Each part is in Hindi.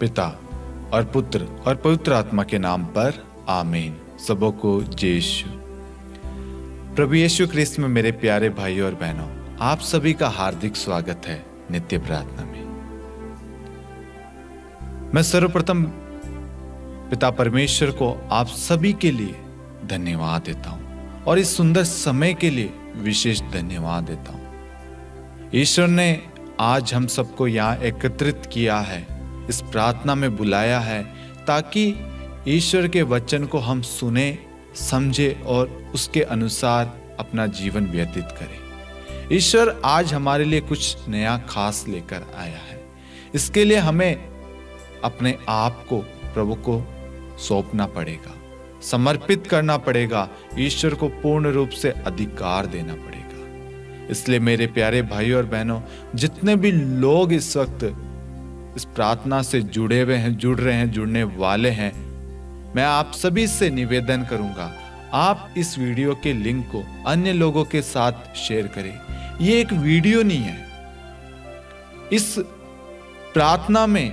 पिता और पुत्र और पवित्र आत्मा के नाम पर आमीन। सबों को जय यीशु। प्रभु यीशु क्रिस्त में मेरे प्यारे भाई और बहनों, आप सभी का हार्दिक स्वागत है नित्य प्रार्थना में। मैं सर्वप्रथम पिता परमेश्वर को आप सभी के लिए धन्यवाद देता हूं और इस सुंदर समय के लिए विशेष धन्यवाद देता हूं। ईश्वर ने आज हम सबको यहाँ एकत्रित किया है, इस प्रार्थना में बुलाया है ताकि ईश्वर के वचन को हम सुने, समझे और उसके अनुसार अपना जीवन व्यतीत करें। ईश्वर आज हमारे लिए कुछ नया खास लेकर आया है। इसके लिए हमें अपने आप को प्रभु को सौंपना पड़ेगा, समर्पित करना पड़ेगा, ईश्वर को पूर्ण रूप से अधिकार देना पड़ेगा। इसलिए मेरे प्यारे भाई और बहनों, जितने भी लोग इस वक्त इस प्रार्थना से जुड़े हुए हैं, जुड़ रहे हैं, जुड़ने वाले हैं, मैं आप सभी से निवेदन करूंगा, आप इस वीडियो के लिंक को अन्य लोगों के साथ शेयर करें। ये एक वीडियो नहीं है, इस प्रार्थना में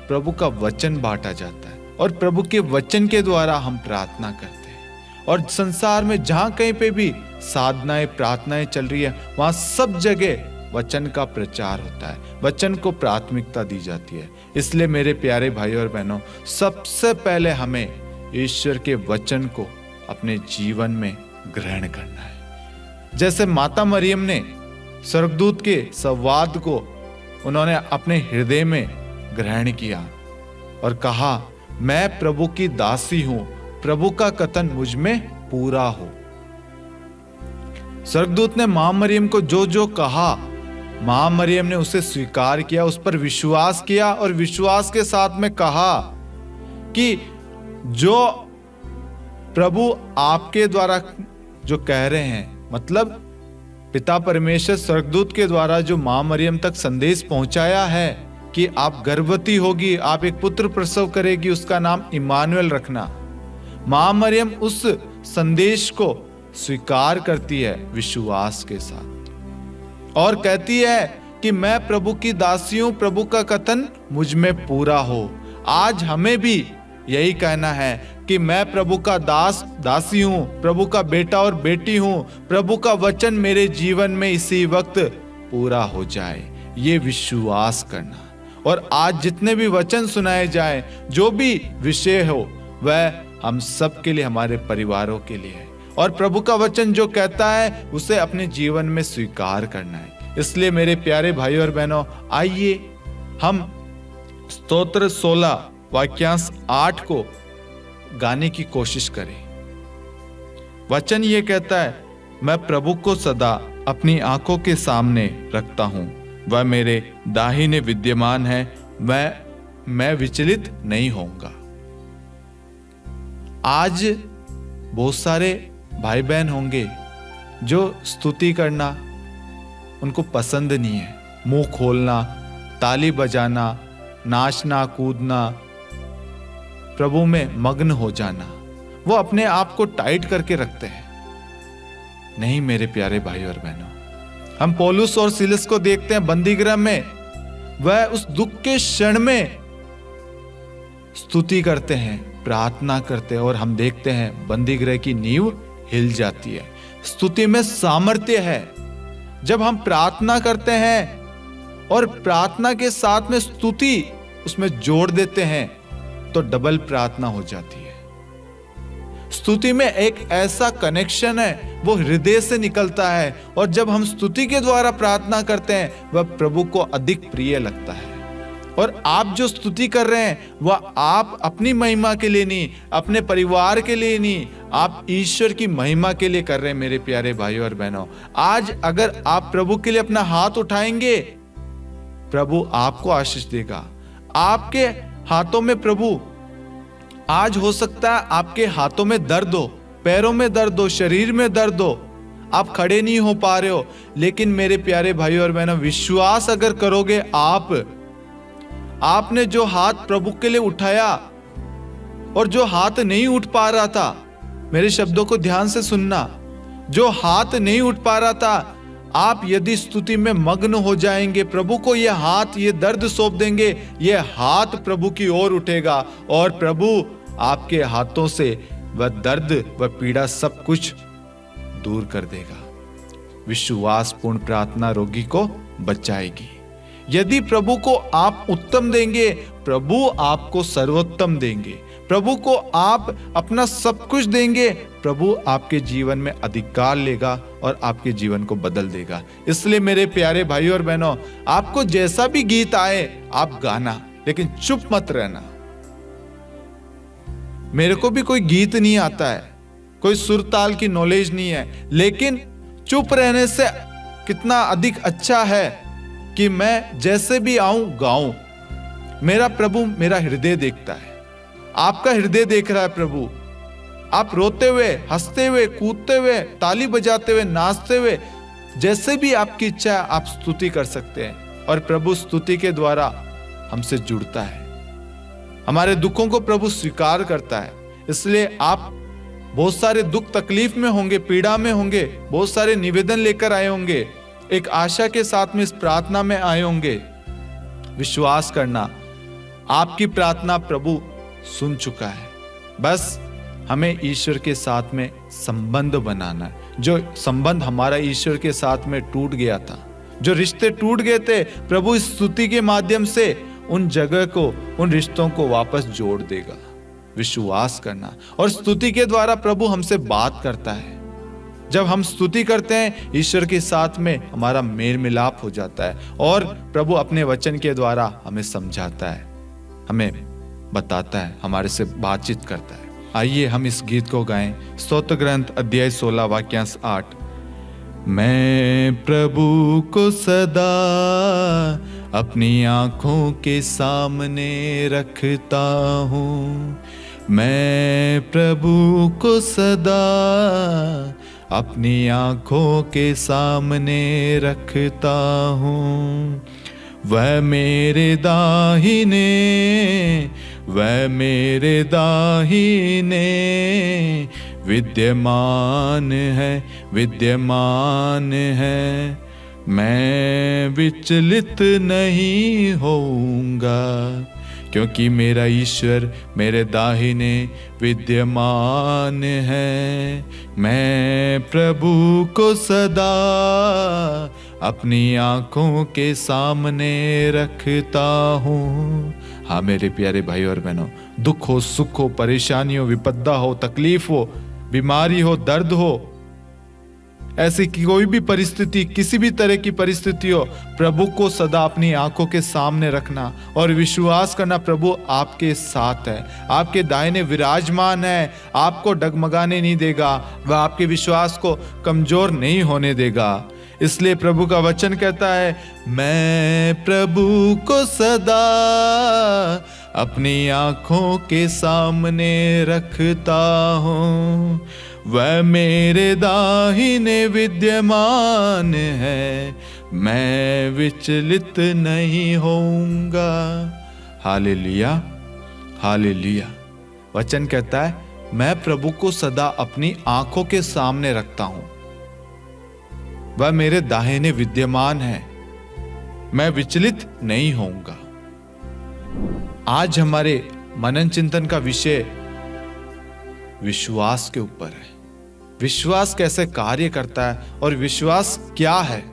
प्रभु का वचन बांटा जाता है और प्रभु के वचन के द्वारा हम प्रार्थना करते हैं। और संसार में जहां कहीं पे भी साधनाएं, प्रार्थनाएं चल रही है, वहां सब जगह वचन का प्रचार होता है, वचन को प्राथमिकता दी जाती है। इसलिए मेरे प्यारे भाई और बहनों, सबसे पहले हमें ईश्वर के वचन को अपने जीवन में ग्रहण करना है। जैसे माता मरियम ने स्वर्गदूत के संवाद को उन्होंने अपने हृदय में ग्रहण किया और कहा, मैं प्रभु की दासी हूं, प्रभु का कथन मुझ में पूरा हो। स्वर्गदूत ने मां मरियम को जो जो कहा, मां मरियम ने उसे स्वीकार किया, उस पर विश्वास किया और विश्वास के साथ में कहा कि जो प्रभु आपके द्वारा जो कह रहे हैं, मतलब पिता परमेश्वर स्वर्गदूत के द्वारा जो मां मरियम तक संदेश पहुंचाया है कि आप गर्भवती होगी, आप एक पुत्र प्रसव करेगी, उसका नाम इमानुएल रखना। मां मरियम उस संदेश को स्वीकार करती है विश्वास के साथ और कहती है कि मैं प्रभु की दासी हूं, प्रभु का कथन मुझ में पूरा हो। आज हमें भी यही कहना है कि मैं प्रभु का दासी हूं, प्रभु का बेटा और बेटी हूं, प्रभु का वचन मेरे जीवन में इसी वक्त पूरा हो जाए, ये विश्वास करना। और आज जितने भी वचन सुनाए जाए, जो भी विषय हो, वह हम सब के लिए, हमारे परिवारों के लिए है और प्रभु का वचन जो कहता है उसे अपने जीवन में स्वीकार करना है। इसलिए मेरे प्यारे भाई और बहनों, आइए हम स्तोत्र 16 वाक्यांश 8 को गाने की कोशिश करें। वचन ये कहता है, मैं प्रभु को सदा अपनी आंखों के सामने रखता हूं, वह मेरे दाहिने विद्यमान है, मैं विचलित नहीं होऊंगा। आज बहुत सारे भाई बहन होंगे जो स्तुति करना उनको पसंद नहीं है, मुंह खोलना, ताली बजाना, नाचना, कूदना, प्रभु में मग्न हो जाना, वो अपने आप को टाइट करके रखते हैं। नहीं मेरे प्यारे भाई और बहनों, हम पौलुस और सिलस को देखते हैं बंदीगृह में, वह उस दुख के क्षण में स्तुति करते हैं, प्रार्थना करते हैं और हम देखते हैं बंदीगृह की नींव हिल जाती है। स्तुति में सामर्थ्य है। जब हम प्रार्थना करते हैं और प्रार्थना के साथ में स्तुति उसमें जोड़ देते हैं तो डबल प्रार्थना हो जाती है। स्तुति में एक ऐसा कनेक्शन है, वो हृदय से निकलता है और जब हम स्तुति के द्वारा प्रार्थना करते हैं वह प्रभु को अधिक प्रिय लगता है। और आप जो स्तुति कर रहे हैं वह आप अपनी महिमा के लिए नहीं, अपने परिवार के लिए नहीं, आप ईश्वर की महिमा के लिए कर रहे हैं। मेरे प्यारे भाइयों और बहनों, आज अगर आप प्रभु के लिए अपना हाथ उठाएंगे, प्रभु आपको आशीष देगा। आपके हाथों में प्रभु, आज हो सकता है आपके हाथों में दर्द हो, पैरों में दर्द हो, शरीर में दर्द हो, आप खड़े नहीं हो पा रहे हो, लेकिन मेरे प्यारे भाइयों और बहनों, विश्वास अगर करोगे, आपने जो हाथ प्रभु के लिए उठाया और जो हाथ नहीं उठ पा रहा था, मेरे शब्दों को ध्यान से सुनना, जो हाथ नहीं उठ पा रहा था, आप यदि स्तुति में मग्न हो जाएंगे, प्रभु को ये हाथ, ये दर्द सौंप देंगे, ये हाथ प्रभु की ओर उठेगा और प्रभु आपके हाथों से वह दर्द वह पीड़ा सब कुछ दूर कर देगा। विश्वासपूर्ण प्रार्थना रोगी को बचाएगी। यदि प्रभु को आप उत्तम देंगे, प्रभु आपको सर्वोत्तम देंगे। प्रभु को आप अपना सब कुछ देंगे, प्रभु आपके जीवन में अधिकार लेगा और आपके जीवन को बदल देगा। इसलिए मेरे प्यारे भाइयों और बहनों, आपको जैसा भी गीत आए आप गाना, लेकिन चुप मत रहना। मेरे को भी कोई गीत नहीं आता है, कोई सुर ताल की नॉलेज नहीं है, लेकिन चुप रहने से कितना अधिक अच्छा है कि मैं जैसे भी आऊं गाऊं। मेरा प्रभु मेरा हृदय देखता है, आपका हृदय देख रहा है प्रभु। आप रोते हुए, हंसते हुए, कूदते हुए, ताली बजाते हुए, नाचते हुए, जैसे भी आपकी इच्छा है आप स्तुति कर सकते हैं और प्रभु स्तुति के द्वारा हमसे जुड़ता है। हमारे दुखों को प्रभु स्वीकार करता है। इसलिए आप बहुत सारे दुख तकलीफ में होंगे, पीड़ा में होंगे, बहुत सारे निवेदन लेकर आए होंगे, एक आशा के साथ में इस प्रार्थना में आए होंगे। विश्वास करना, आपकी प्रार्थना प्रभु सुन चुका है। बस हमें ईश्वर के साथ में संबंध बनाना है। जो संबंध हमारा ईश्वर के साथ में टूट गया था, जो रिश्ते टूट गए थे, प्रभु इस स्तुति के माध्यम से उन जगह को, उन रिश्तों को वापस जोड़ देगा। विश्वास करना, और स्तुति के द्वारा प्रभु हमसे बात करता है। जब हम स्तुति करते हैं, ईश्वर के साथ में हमारा मेल मिलाप हो जाता है और प्रभु अपने वचन के द्वारा हमें समझाता है, हमें बताता है, हमारे से बातचीत करता है। आइए हम इस गीत को गाएं। स्तोत्र ग्रंथ अध्याय 16 वाक्यांश 8। मैं प्रभु को सदा अपनी आंखों के सामने रखता हूँ। मैं प्रभु को सदा अपनी आंखों के सामने रखता हूँ। वह मेरे दाहिने, वह मेरे दाहिने विद्यमान है, विद्यमान है। मैं विचलित नहीं होऊंगा, क्योंकि मेरा ईश्वर मेरे दाहिने विद्यमान है। मैं प्रभु को सदा अपनी आंखों के सामने रखता हूँ। हाँ मेरे प्यारे भाई और बहनों, दुख हो, सुख हो, परेशानी हो, विपदा हो, तकलीफ हो, बीमारी हो, दर्द हो, ऐसी कोई भी परिस्थिति, किसी भी तरह की परिस्थिति हो, प्रभु को सदा अपनी आंखों के सामने रखना और विश्वास करना प्रभु आपके साथ है, आपके दाहिने विराजमान है, आपको डगमगाने नहीं देगा, वह आपके विश्वास को कमजोर नहीं होने देगा। इसलिए प्रभु का वचन कहता है, मैं प्रभु को सदा अपनी आंखों के सामने रखता हूँ। वह मेरे दाहिने विद्यमान है, मैं विचलित नहीं होऊंगा। Hallelujah, hallelujah. वचन कहता है, मैं प्रभु को सदा अपनी आंखों के सामने रखता हूं। वह मेरे दाहिने विद्यमान है, मैं विचलित नहीं होऊंगा। आज हमारे मनन चिंतन का विषय विश्वास के ऊपर है। विश्वास कैसे कार्य करता है और विश्वास क्या है।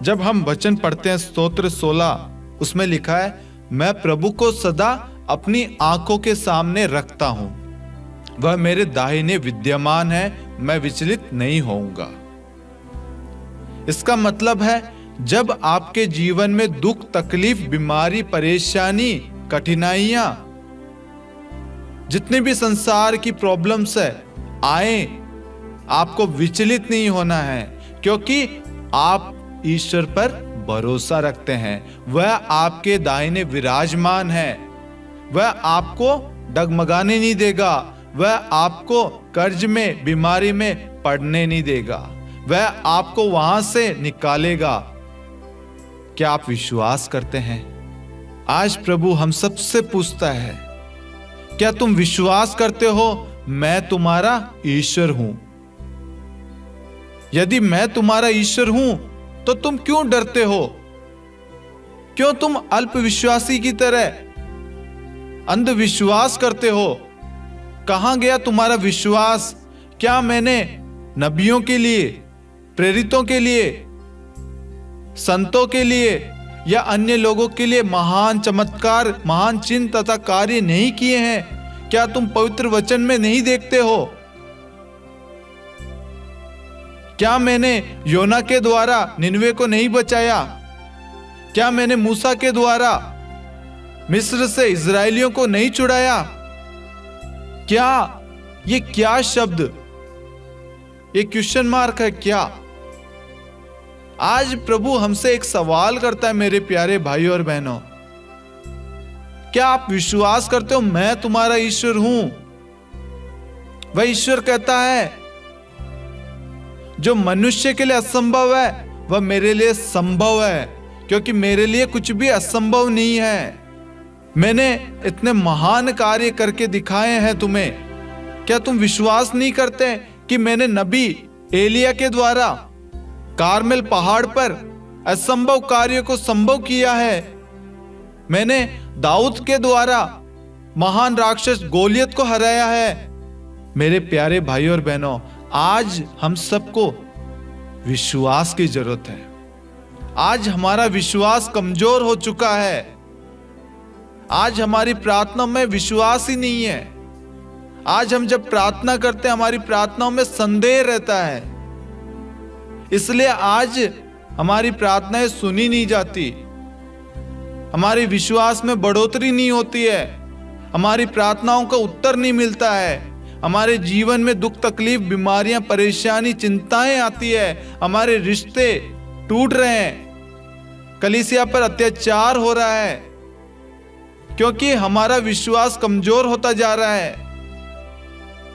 जब हम वचन पढ़ते हैं स्तोत्र 16, उसमें लिखा है, मैं प्रभु को सदा अपनी आंखों के सामने रखता हूं। वह मेरे दाहिने विद्यमान है, मैं विचलित नहीं होऊंगा। इसका मतलब है, जब आपके जीवन में दुख, तकलीफ, बीमारी, परेशानी, कठिनाइयां, जितने भी संसार की प्रॉब्लम्स है आए, आपको विचलित नहीं होना है, क्योंकि आप ईश्वर पर भरोसा रखते हैं। वह आपके दाहिने विराजमान है, वह आपको डगमगाने नहीं देगा, वह आपको कर्ज में, बीमारी में पड़ने नहीं देगा, वह आपको वहां से निकालेगा। क्या आप विश्वास करते हैं? आज प्रभु हम सबसे पूछता है, क्या तुम विश्वास करते हो मैं तुम्हारा ईश्वर हूं? यदि मैं तुम्हारा ईश्वर हूं तो तुम क्यों डरते हो? क्यों तुम अल्पविश्वासी की तरह अंधविश्वास करते हो? कहां गया तुम्हारा विश्वास? क्या मैंने नबियों के लिए, प्रेरितों के लिए, संतों के लिए या अन्य लोगों के लिए महान चमत्कार, महान चिन्ह तथा कार्य नहीं किए हैं? क्या तुम पवित्र वचन में नहीं देखते हो? क्या मैंने योना के द्वारा निनवे को नहीं बचाया? क्या मैंने मूसा के द्वारा मिस्र से इजरायलियों को नहीं छुड़ाया? क्या ये क्या शब्द, ये क्वेश्चन मार्क है क्या? आज प्रभु हमसे एक सवाल करता है मेरे प्यारे भाइयों और बहनों, क्या आप विश्वास करते हो मैं तुम्हारा ईश्वर हूं? वह ईश्वर कहता है जो मनुष्य के लिए असंभव है वह मेरे लिए संभव है, क्योंकि मेरे लिए कुछ भी असंभव नहीं है। मैंने इतने महान कार्य करके दिखाए हैं तुम्हें। क्या तुम विश्वास नहीं करते कि मैंने नबी एलिया के द्वारा कारमेल पहाड़ पर असंभव कार्य को संभव किया है? मैंने दाऊद के द्वारा महान राक्षस गोलियत को हराया है। मेरे प्यारे भाइयों और बहनों, आज हम सबको विश्वास की जरूरत है। आज हमारा विश्वास कमजोर हो चुका है। आज हमारी प्रार्थना में विश्वास ही नहीं है। आज हम जब प्रार्थना करते हैं हमारी प्रार्थनाओं में संदेह रहता है, इसलिए आज हमारी प्रार्थनाएं सुनी नहीं जाती, हमारे विश्वास में बढ़ोतरी नहीं होती है, हमारी प्रार्थनाओं का उत्तर नहीं मिलता है, हमारे जीवन में दुख तकलीफ, बीमारियां, परेशानी, चिंताएं आती है, हमारे रिश्ते टूट रहे हैं, कलीसिया पर अत्याचार हो रहा है, क्योंकि हमारा विश्वास कमजोर होता जा रहा है।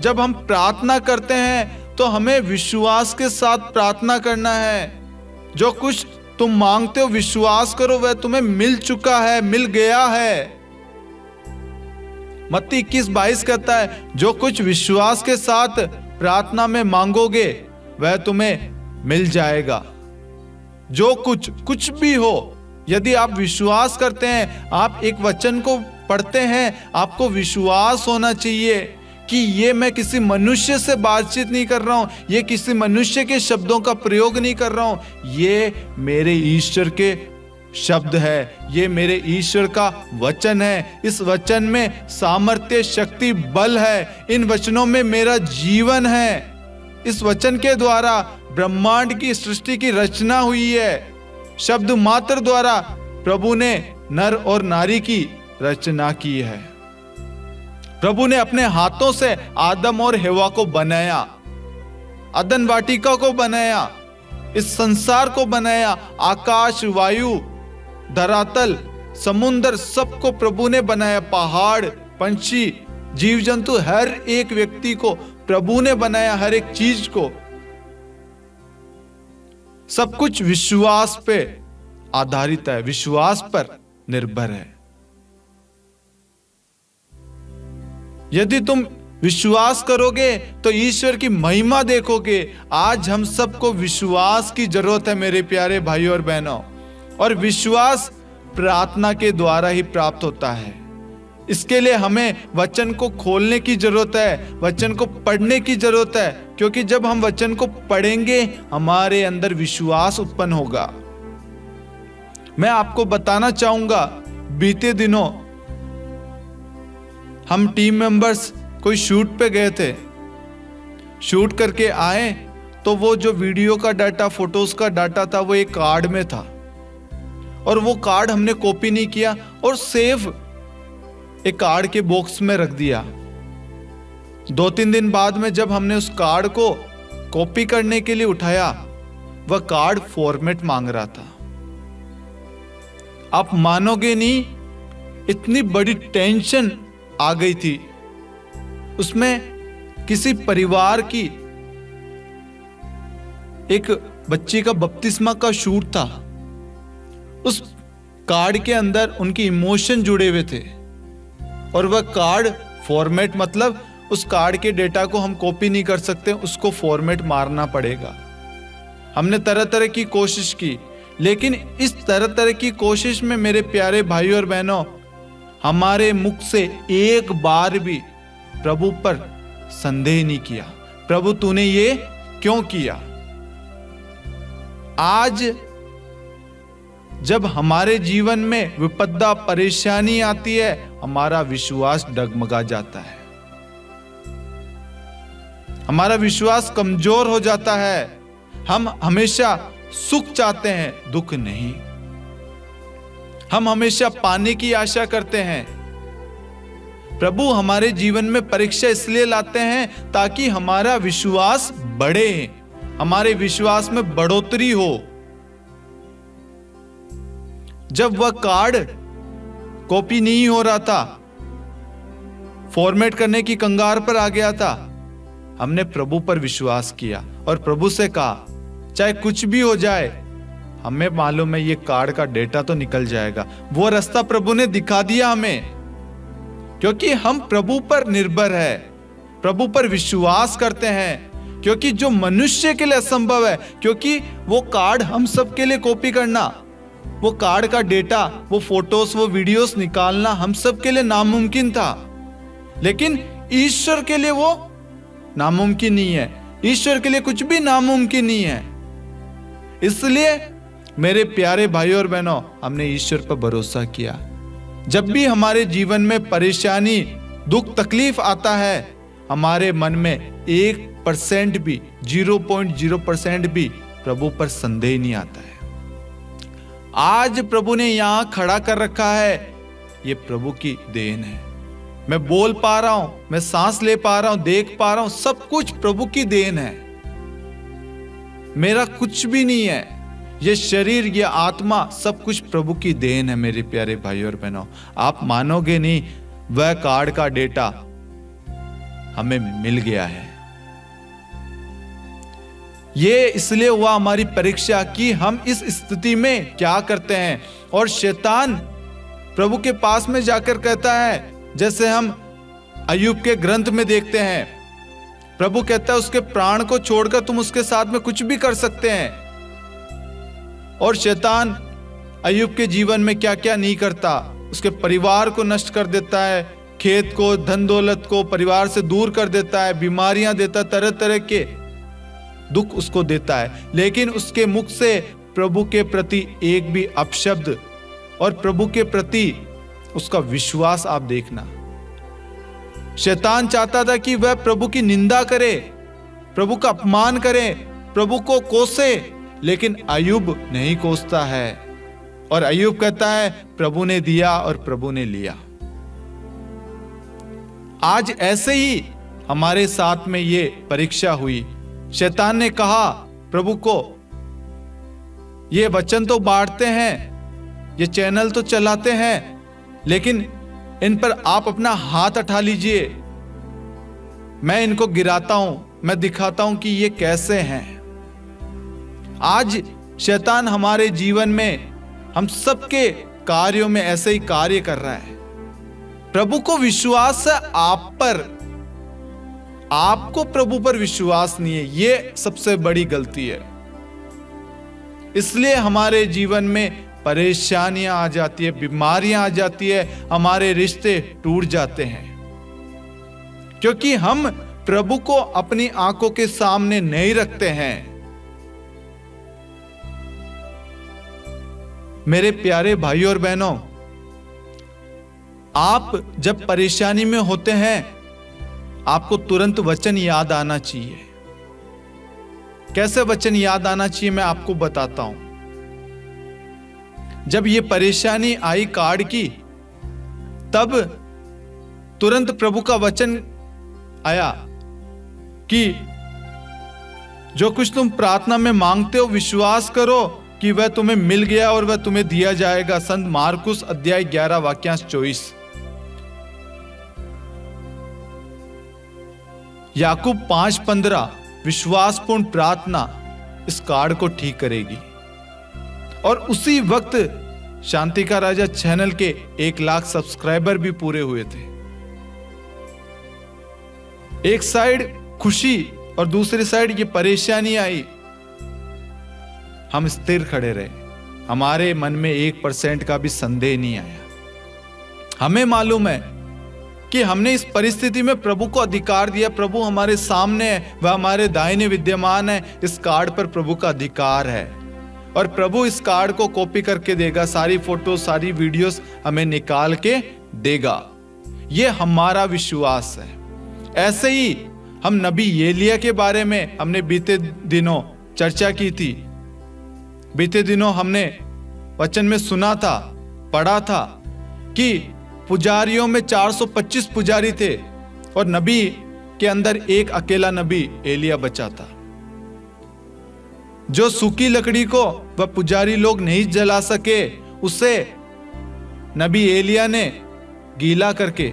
जब हम प्रार्थना करते हैं तो हमें विश्वास के साथ प्रार्थना करना है। जो कुछ तुम मांगते हो विश्वास करो वह तुम्हें मिल चुका है, मिल गया है। मत्ती 21:22 कहता है जो कुछ विश्वास के साथ प्रार्थना में मांगोगे वह तुम्हें मिल जाएगा। जो कुछ भी हो, यदि आप विश्वास करते हैं, आप एक वचन को पढ़ते हैं, आपको विश्वास होना चाहिए कि ये मैं किसी मनुष्य से बातचीत नहीं कर रहा हूं, ये किसी मनुष्य के शब्दों का प्रयोग नहीं कर रहा हूं, ये मेरे ईश्वर के शब्द है, ये मेरे ईश्वर का वचन है। इस वचन में सामर्थ्य, शक्ति, बल है। इन वचनों में मेरा जीवन है। इस वचन के द्वारा ब्रह्मांड की सृष्टि की रचना हुई है। शब्द मात्र द्वारा प्रभु ने नर और नारी की रचना की है। प्रभु ने अपने हाथों से आदम और हवा को बनाया, अदन वाटिका को बनाया, इस संसार को बनाया, आकाश, वायु, धरातल, समुद्र, सबको प्रभु ने बनाया। पहाड़, पंछी, जीव जंतु, हर एक व्यक्ति को प्रभु ने बनाया, हर एक चीज को। सब कुछ विश्वास पे आधारित है, विश्वास पर निर्भर है। यदि तुम विश्वास करोगे तो ईश्वर की महिमा देखोगे। आज हम सबको विश्वास की जरूरत है मेरे प्यारे भाइयों और बहनों, और विश्वास प्रार्थना के द्वारा ही प्राप्त होता है। इसके लिए हमें वचन को खोलने की जरूरत है, वचन को पढ़ने की जरूरत है, क्योंकि जब हम वचन को पढ़ेंगे हमारे अंदर विश्वास उत्पन्न होगा। मैं आपको बताना चाहूंगा, बीते दिनों हम टीम मेंबर्स कोई शूट पे गए थे। शूट करके आए तो वो जो वीडियो का डाटा, फोटोज का डाटा था, वो एक कार्ड में था, और वो कार्ड हमने कॉपी नहीं किया और सेव एक कार्ड के बॉक्स में रख दिया। 2-3 दिन बाद में जब हमने उस कार्ड को कॉपी करने के लिए उठाया, वह कार्ड फॉर्मेट मांग रहा था। आप मानोगे नहीं, इतनी बड़ी टेंशन आ गई थी। उसमें किसी परिवार की एक बच्ची का बपतिस्मा का शूट था। उस कार्ड के अंदर उनकी इमोशन जुड़े हुए थे, और वह कार्ड फॉर्मेट, मतलब उस कार्ड के डेटा को हम कॉपी नहीं कर सकते, उसको फॉर्मेट मारना पड़ेगा। हमने तरह तरह की कोशिश की, लेकिन इस तरह तरह की कोशिश में मेरे प्यारे भाइयों और बहनों, हमारे मुख से एक बार भी प्रभु पर संदेह नहीं किया, प्रभु तूने ये क्यों किया। आज जब हमारे जीवन में विपदा परेशानी आती है, हमारा विश्वास डगमगा जाता है, हमारा विश्वास कमजोर हो जाता है। हम हमेशा सुख चाहते हैं, दुख नहीं। हम हमेशा पाने की आशा करते हैं। प्रभु हमारे जीवन में परीक्षा इसलिए लाते हैं ताकि हमारा विश्वास बढ़े, हमारे विश्वास में बढ़ोतरी हो। जब वह कार्ड कॉपी नहीं हो रहा था, फॉर्मेट करने की कंगार पर आ गया था, हमने प्रभु पर विश्वास किया और प्रभु से कहा चाहे कुछ भी हो जाए, हमें मालूम है ये कार्ड का डेटा तो निकल जाएगा। वो रास्ता प्रभु ने दिखा दिया हमें, क्योंकि हम प्रभु पर निर्भर है, प्रभु पर विश्वास करते हैं। क्योंकि जो मनुष्य के लिए असंभव है, क्योंकि वो कार्ड हम सब के लिए कॉपी करना, वो कार्ड का डेटा, वो फोटोज, वो वीडियोस निकालना हम सब के लिए नामुमकिन था, लेकिन ईश्वर के लिए वो नामुमकिन नहीं है। ईश्वर के लिए कुछ भी नामुमकिन नहीं है। इसलिए मेरे प्यारे भाइयों और बहनों, हमने ईश्वर पर भरोसा किया। जब भी हमारे जीवन में परेशानी, दुख, तकलीफ आता है, हमारे मन में 1% भी, 0.0% भी प्रभु पर संदेह नहीं आता है। आज प्रभु ने यहां खड़ा कर रखा है, ये प्रभु की देन है। मैं बोल पा रहा हूं, मैं सांस ले पा रहा हूं, देख पा रहा हूं, सब कुछ प्रभु की देन है। मेरा कुछ भी नहीं है। ये शरीर, ये आत्मा, सब कुछ प्रभु की देन है। मेरे प्यारे भाइयों और बहनों, आप मानोगे नहीं, वह कार्ड का डेटा हमें मिल गया है। ये इसलिए हुआ हमारी परीक्षा कि हम इस स्थिति में क्या करते हैं। और शैतान प्रभु के पास में जाकर कहता है, जैसे हम अय्यूब के ग्रंथ में देखते हैं, प्रभु कहता है उसके प्राण को छोड़कर तुम उसके साथ में कुछ भी कर सकते हैं। और शैतान अय्यूब के जीवन में क्या क्या नहीं करता, उसके परिवार को नष्ट कर देता है, खेत को, धन दौलत को परिवार से दूर कर देता है, बीमारियां देता, तरह तरह के दुख उसको देता है, लेकिन उसके मुख से प्रभु के प्रति एक भी अपशब्द और प्रभु के प्रति उसका विश्वास आप देखना। शैतान चाहता था कि वह प्रभु की निंदा करे, प्रभु का अपमान करे, प्रभु को कोसे, लेकिन अय्यूब नहीं कोसता है। और अय्यूब कहता है प्रभु ने दिया और प्रभु ने लिया। आज ऐसे ही हमारे साथ में ये परीक्षा हुई। शैतान ने कहा प्रभु को, ये वचन तो बांटते हैं, ये चैनल तो चलाते हैं, लेकिन इन पर आप अपना हाथ उठा लीजिए, मैं इनको गिराता हूं, मैं दिखाता हूं कि ये कैसे हैं। आज शैतान हमारे जीवन में, हम सबके कार्यों में ऐसे ही कार्य कर रहा है। प्रभु को विश्वास है आप पर, आपको प्रभु पर विश्वास नहीं है, ये सबसे बड़ी गलती है। इसलिए हमारे जीवन में परेशानियां आ जाती है, बीमारियां आ जाती है, हमारे रिश्ते टूट जाते हैं, क्योंकि हम प्रभु को अपनी आंखों के सामने नहीं रखते हैं। मेरे प्यारे भाइयों और बहनों, आप जब परेशानी में होते हैं, आपको तुरंत वचन याद आना चाहिए। कैसे वचन याद आना चाहिए, मैं आपको बताता हूं। जब ये परेशानी आई कार्ड की, तब तुरंत प्रभु का वचन आया कि जो कुछ तुम प्रार्थना में मांगते हो, विश्वास करो कि वह तुम्हें मिल गया और वह तुम्हें दिया जाएगा। संत मार्कुस अध्याय 11 वाक्यांश 24। याकूब 5:15, विश्वासपूर्ण प्रार्थना इस कार्ड को ठीक करेगी। और उसी वक्त शांति का राजा चैनल के 1 लाख सब्सक्राइबर भी पूरे हुए थे। एक साइड खुशी और दूसरी साइड ये परेशानी आई। हम स्थिर खड़े रहे, हमारे मन में 1% का भी संदेह नहीं आया। हमें मालूम है कि हमने इस परिस्थिति में प्रभु को अधिकार दिया, प्रभु हमारे सामने है, वह हमारे दाहिने विद्यमान है, इस कार्ड पर प्रभु का अधिकार है और प्रभु इस कार्ड को कॉपी करके देगा, सारी फोटो सारी वीडियोस हमें निकाल के देगा। यह हमारा विश्वास है। ऐसे ही हम नबी एलिया के बारे में हमने बीते दिनों चर्चा की थी। बीते दिनों हमने वचन में सुना था, पढ़ा था कि पुजारियों में 425 पुजारी थे और नबी के अंदर एक अकेला नबी एलिया बचा था। जो सूखी लकड़ी को वह पुजारी लोग नहीं जला सके, उसे नबी एलिया ने गीला करके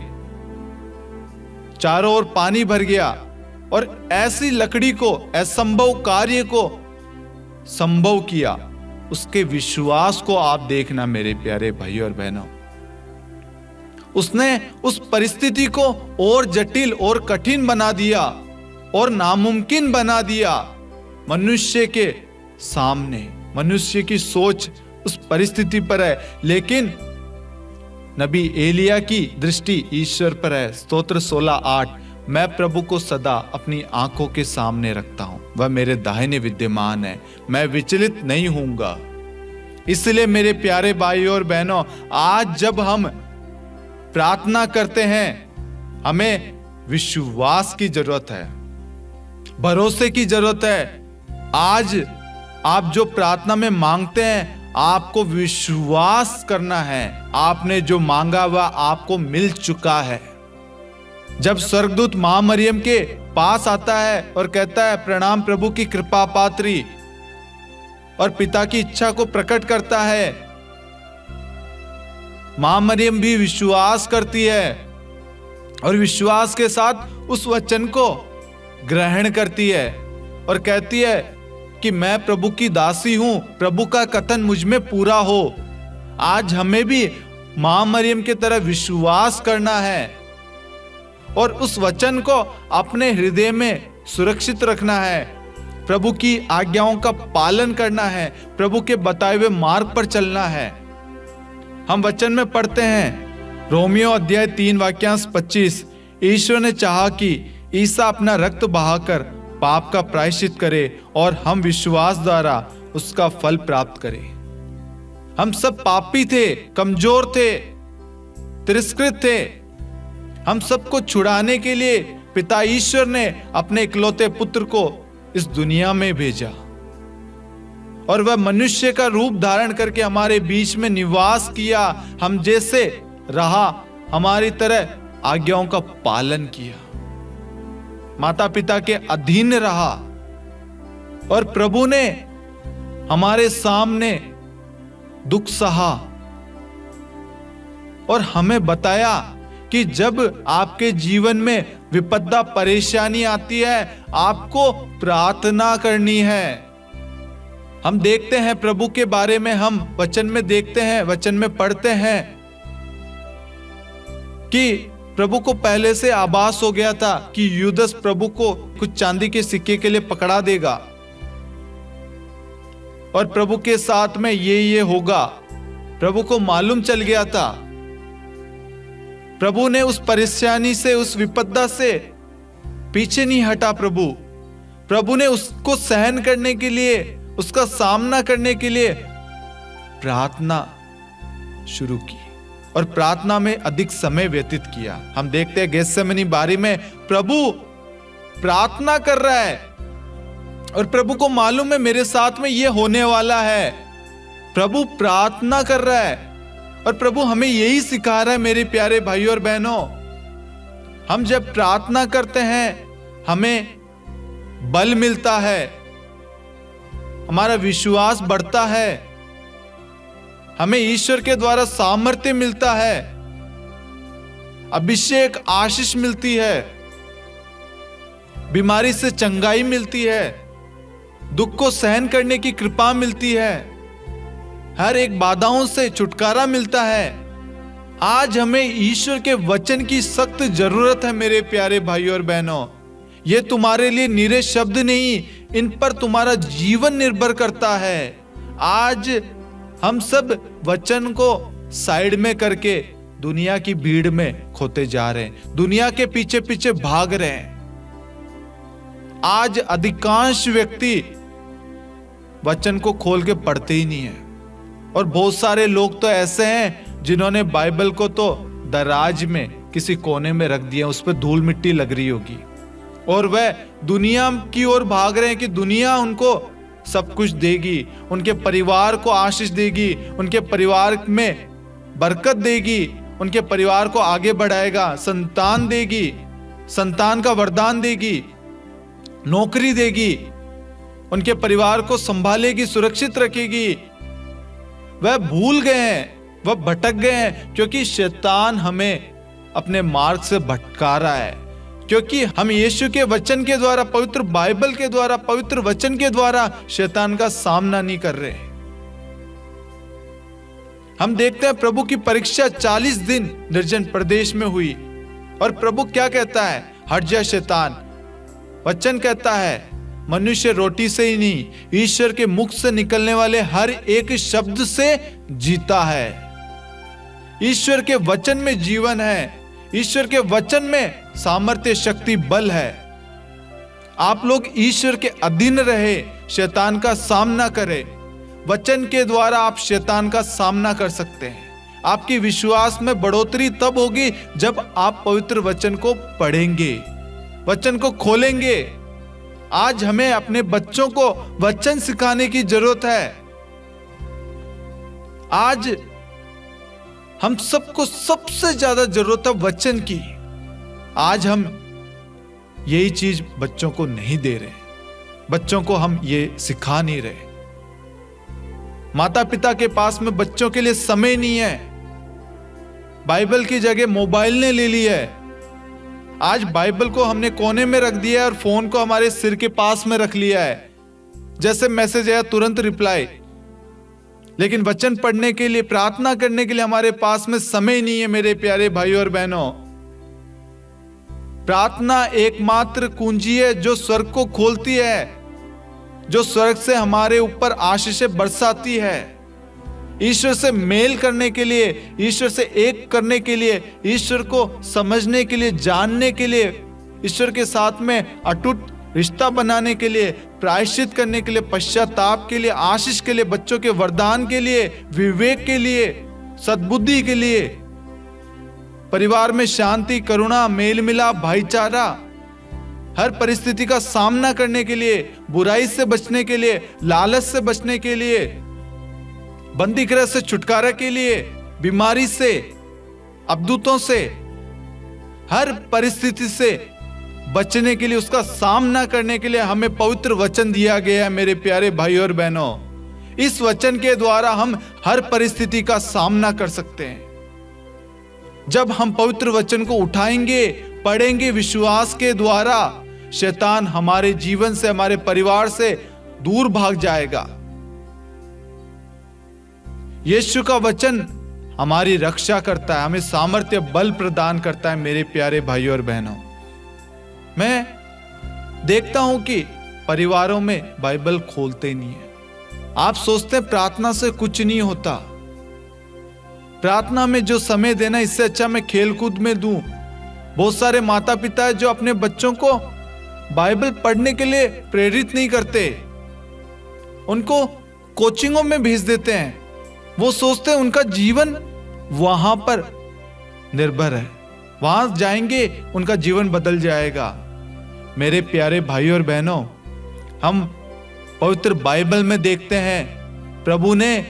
चारों ओर पानी भर गया और ऐसी लकड़ी को, असंभव कार्य को संभव किया। उसके विश्वास को आप देखना मेरे प्यारे भाई और बहनों। उसने उस परिस्थिति को और जटिल और कठिन बना दिया और नामुमकिन बना दिया। मनुष्य के सामने मनुष्य की सोच उस परिस्थिति पर है, लेकिन नबी एलिया की दृष्टि ईश्वर पर है। स्तोत्र 16:8, मैं प्रभु को सदा अपनी आंखों के सामने रखता हूं, वह मेरे दाहिने विद्यमान है, मैं विचलित नहीं होऊंगा। इसलिए मेरे प्यारे भाई और बहनों, आज जब हम प्रार्थना करते हैं, हमें विश्वास की जरूरत है, भरोसे की जरूरत है। आज आप जो प्रार्थना में मांगते हैं, आपको विश्वास करना है, आपने जो मांगा वह आपको मिल चुका है। जब स्वर्गदूत मां मरियम के पास आता है और कहता है, प्रणाम प्रभु की कृपा पात्री, और पिता की इच्छा को प्रकट करता है, मां मरियम भी विश्वास करती है और विश्वास के साथ उस वचन को ग्रहण करती है और कहती है कि मैं प्रभु की दासी हूं, प्रभु का कथन मुझ में पूरा हो। आज हमें भी मां मरियम की तरह विश्वास करना है और उस वचन को अपने हृदय में सुरक्षित रखना है, प्रभु की आज्ञाओं का पालन करना है, प्रभु के बताए हुए मार्ग पर चलना है। हम वचन में पढ़ते हैं, रोमियो अध्याय 3 वाक्यांश 25, ईश्वर ने चाहा कि ईसा अपना रक्त बहाकर पाप का प्रायश्चित करे और हम विश्वास द्वारा उसका फल प्राप्त करें। हम सब पापी थे, कमजोर थे, तिरस्कृत थे। हम सबको छुड़ाने के लिए पिता ईश्वर ने अपने इकलौते पुत्र को इस दुनिया में भेजा और वह मनुष्य का रूप धारण करके हमारे बीच में निवास किया। हम जैसे रहा, हमारी तरह आज्ञाओं का पालन किया, माता पिता के अधीन रहा और प्रभु ने हमारे सामने दुख सहा और हमें बताया कि जब आपके जीवन में विपदा परेशानी आती है, आपको प्रार्थना करनी है। हम देखते हैं प्रभु के बारे में, हम वचन में देखते हैं, वचन में पढ़ते हैं कि प्रभु को पहले से आभास हो गया था कि यूदस प्रभु को कुछ चांदी के सिक्के के लिए पकड़ा देगा और प्रभु के साथ में ये होगा। प्रभु को मालूम चल गया था। प्रभु ने उस परेशानी से, उस विपदा से पीछे नहीं हटा। प्रभु ने उसको सहन करने के लिए, उसका सामना करने के लिए प्रार्थना शुरू की और प्रार्थना में अधिक समय व्यतीत किया। हम देखते हैं गेत्सेमनी बारी में प्रभु प्रार्थना कर रहा है और प्रभु को मालूम है मेरे साथ में ये होने वाला है। प्रभु प्रार्थना कर रहा है और प्रभु हमें यही सिखा रहा है मेरे प्यारे भाई और बहनों। हम जब प्रार्थना करते हैं, हमें बल मिलता है, हमारा विश्वास बढ़ता है, हमें ईश्वर के द्वारा सामर्थ्य मिलता है, अभिषेक आशीष मिलती है, बीमारी से चंगाई मिलती है, दुख को सहन करने की कृपा मिलती है, हर एक बाधाओं से छुटकारा मिलता है। आज हमें ईश्वर के वचन की सख्त जरूरत है मेरे प्यारे भाई और बहनों। ये तुम्हारे लिए निरे शब्द नहीं, इन पर तुम्हारा जीवन निर्भर करता है। आज हम सब वचन को साइड में करके दुनिया की भीड़ में खोते जा रहे हैं, दुनिया के पीछे पीछे भाग रहे हैं। आज अधिकांश व्यक्ति वचन को खोल के पढ़ते ही नहीं है, और बहुत सारे लोग तो ऐसे हैं जिन्होंने बाइबल को तो दराज में किसी कोने में रख दिया, उस पर धूल मिट्टी लग रही होगी, और वह दुनिया की ओर भाग रहे हैं कि दुनिया उनको सब कुछ देगी, उनके परिवार को आशीष देगी, उनके परिवार में बरकत देगी, उनके परिवार को आगे बढ़ाएगा, संतान देगी, संतान का वरदान देगी, नौकरी देगी, उनके परिवार को संभालेगी, सुरक्षित रखेगी। वह भूल गए हैं, वह भटक गए हैं, क्योंकि शैतान हमें अपने मार्ग से भटका रहा है, क्योंकि हम यीशु के वचन के द्वारा, पवित्र बाइबल के द्वारा, पवित्र वचन के द्वारा शैतान का सामना नहीं कर रहे। हम देखते हैं प्रभु की परीक्षा 40 दिन निर्जन प्रदेश में हुई, और प्रभु क्या कहता है? हट जा शैतान। वचन कहता है मनुष्य रोटी से ही नहीं, ईश्वर के मुख से निकलने वाले हर एक शब्द से जीता है। ईश्वर के वचन में जीवन है, ईश्वर के वचन में सामर्थ्य, शक्ति, बल है। आप लोग ईश्वर के अधीन रहे, शैतान का सामना करें। वचन के द्वारा आप शैतान का सामना कर सकते हैं। आपकी विश्वास में बढ़ोतरी तब होगी जब आप पवित्र वचन को पढ़ेंगे, वचन को खोलेंगे। आज हमें अपने बच्चों को वचन सिखाने की जरूरत है। आज हम सबको सबसे ज्यादा जरूरत है वचन की। आज हम यही चीज बच्चों को नहीं दे रहे, बच्चों को हम ये सिखा नहीं रहे। माता पिता के पास में बच्चों के लिए समय नहीं है, बाइबल की जगह मोबाइल ने ले ली है। आज बाइबल को हमने कोने में रख दिया है और फोन को हमारे सिर के पास में रख लिया है, जैसे मैसेज आया तुरंत रिप्लाई। लेकिन वचन पढ़ने के लिए, प्रार्थना करने के लिए हमारे पास में समय नहीं है। मेरे प्यारे भाइयों और बहनों, प्रार्थना एकमात्र कुंजी है जो स्वर्ग को खोलती है, जो स्वर्ग से हमारे ऊपर आशीषें बरसाती है। ईश्वर से मेल करने के लिए, ईश्वर से एक करने के लिए, ईश्वर को समझने के लिए, जानने के लिए, ईश्वर के साथ में अटूट रिश्ता बनाने के लिए, प्रायश्चित करने के लिए, पश्चाताप के लिए, आशीष के लिए, बच्चों के वरदान के लिए, विवेक के लिए, सद्बुद्धि के लिए, परिवार में शांति, करुणा, मेल मिलाप, भाईचारा, हर परिस्थिति का सामना करने के लिए, बुराई से बचने के लिए, लालच से बचने के लिए, बंदी गृह से छुटकारा के लिए, बीमारी से, अबदूतों से, हर परिस्थिति से बचने के लिए, उसका सामना करने के लिए हमें पवित्र वचन दिया गया है। मेरे प्यारे भाई और बहनों, इस वचन के द्वारा हम हर परिस्थिति का सामना कर सकते हैं। जब हम पवित्र वचन को उठाएंगे, पढ़ेंगे विश्वास के द्वारा, शैतान हमारे जीवन से, हमारे परिवार से दूर भाग जाएगा। यीशु का वचन हमारी रक्षा करता है, हमें सामर्थ्य, बल प्रदान करता है। मेरे प्यारे भाइयों और बहनों, मैं देखता हूं कि परिवारों में बाइबल खोलते ही नहीं है। आप सोचते हैं प्रार्थना से कुछ नहीं होता, प्रार्थना में जो समय देना, इससे अच्छा मैं खेलकूद में दूं। बहुत सारे माता पिता है जो अपने बच्चों को बाइबल पढ़ने के लिए प्रेरित नहीं करते, उनको कोचिंगों में भेज देते हैं। वो सोचते हैं उनका जीवन वहां पर निर्भर है, वहां जाएंगे उनका जीवन बदल जाएगा। मेरे प्यारे भाइयों और बहनों, हम पवित्र बाइबल में देखते हैं प्रभु ने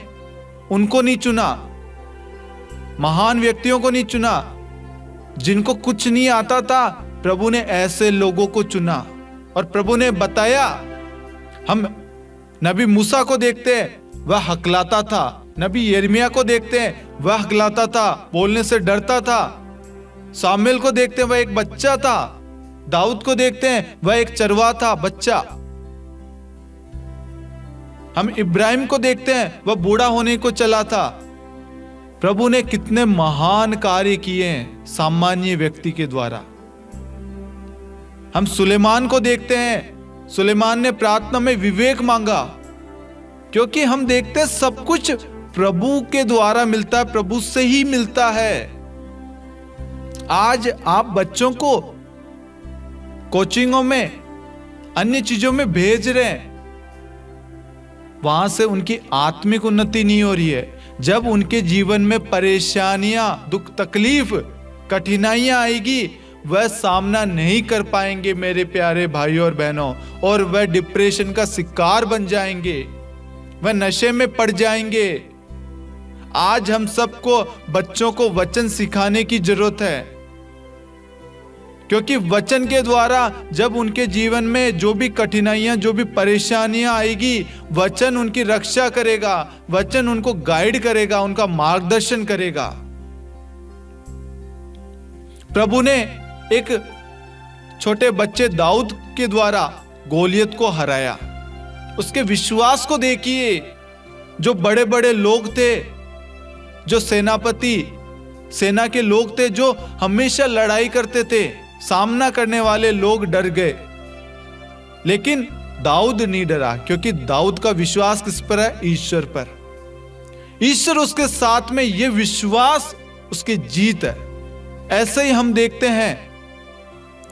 उनको नहीं चुना, महान व्यक्तियों को नहीं चुना, जिनको कुछ नहीं आता था। प्रभु ने ऐसे लोगों को चुना और प्रभु ने बताया। हम नबी मूसा को देखते हैं, वह हकलाता था। नबी यिर्मयाह को देखते हैं, वह हकलाता था, बोलने से डरता था। सामुएल को देखते हैं, वह एक बच्चा था। दाऊद को देखते हैं, वह एक चरवाहा था, बच्चा। हम इब्राहिम को देखते हैं, वह बूढ़ा होने को चला था। प्रभु ने कितने महान कार्य किए हैं सामान्य व्यक्ति के द्वारा। हम सुलेमान को देखते हैं, सुलेमान ने प्रार्थना में विवेक मांगा, क्योंकि हम देखते हैं सब कुछ प्रभु के द्वारा मिलता है, प्रभु से ही मिलता है। आज आप बच्चों को कोचिंगों में, अन्य चीजों में भेज रहे हैं, वहां से उनकी आत्मिक उन्नति नहीं हो रही है। जब उनके जीवन में परेशानियां, दुख, तकलीफ, कठिनाइयां आएगी, वह सामना नहीं कर पाएंगे मेरे प्यारे भाइयों और बहनों, और वह डिप्रेशन का शिकार बन जाएंगे, वह नशे में पड़ जाएंगे। आज हम सबको बच्चों को वचन सिखाने की जरूरत है, क्योंकि वचन के द्वारा जब उनके जीवन में जो भी कठिनाइयां, जो भी परेशानियां आएगी, वचन उनकी रक्षा करेगा, वचन उनको गाइड करेगा, उनका मार्गदर्शन करेगा। प्रभु ने एक छोटे बच्चे दाऊद के द्वारा गोलियत को हराया। उसके विश्वास को देखिए। जो बड़े बड़े लोग थे, जो सेनापति, सेना के लोग थे, जो हमेशा लड़ाई करते थे, सामना करने वाले लोग डर गए, लेकिन दाऊद नहीं डरा, क्योंकि दाऊद का विश्वास किस पर है? ईश्वर पर। ईश्वर उसके साथ में, यह विश्वास उसकी जीत है। ऐसे ही हम देखते हैं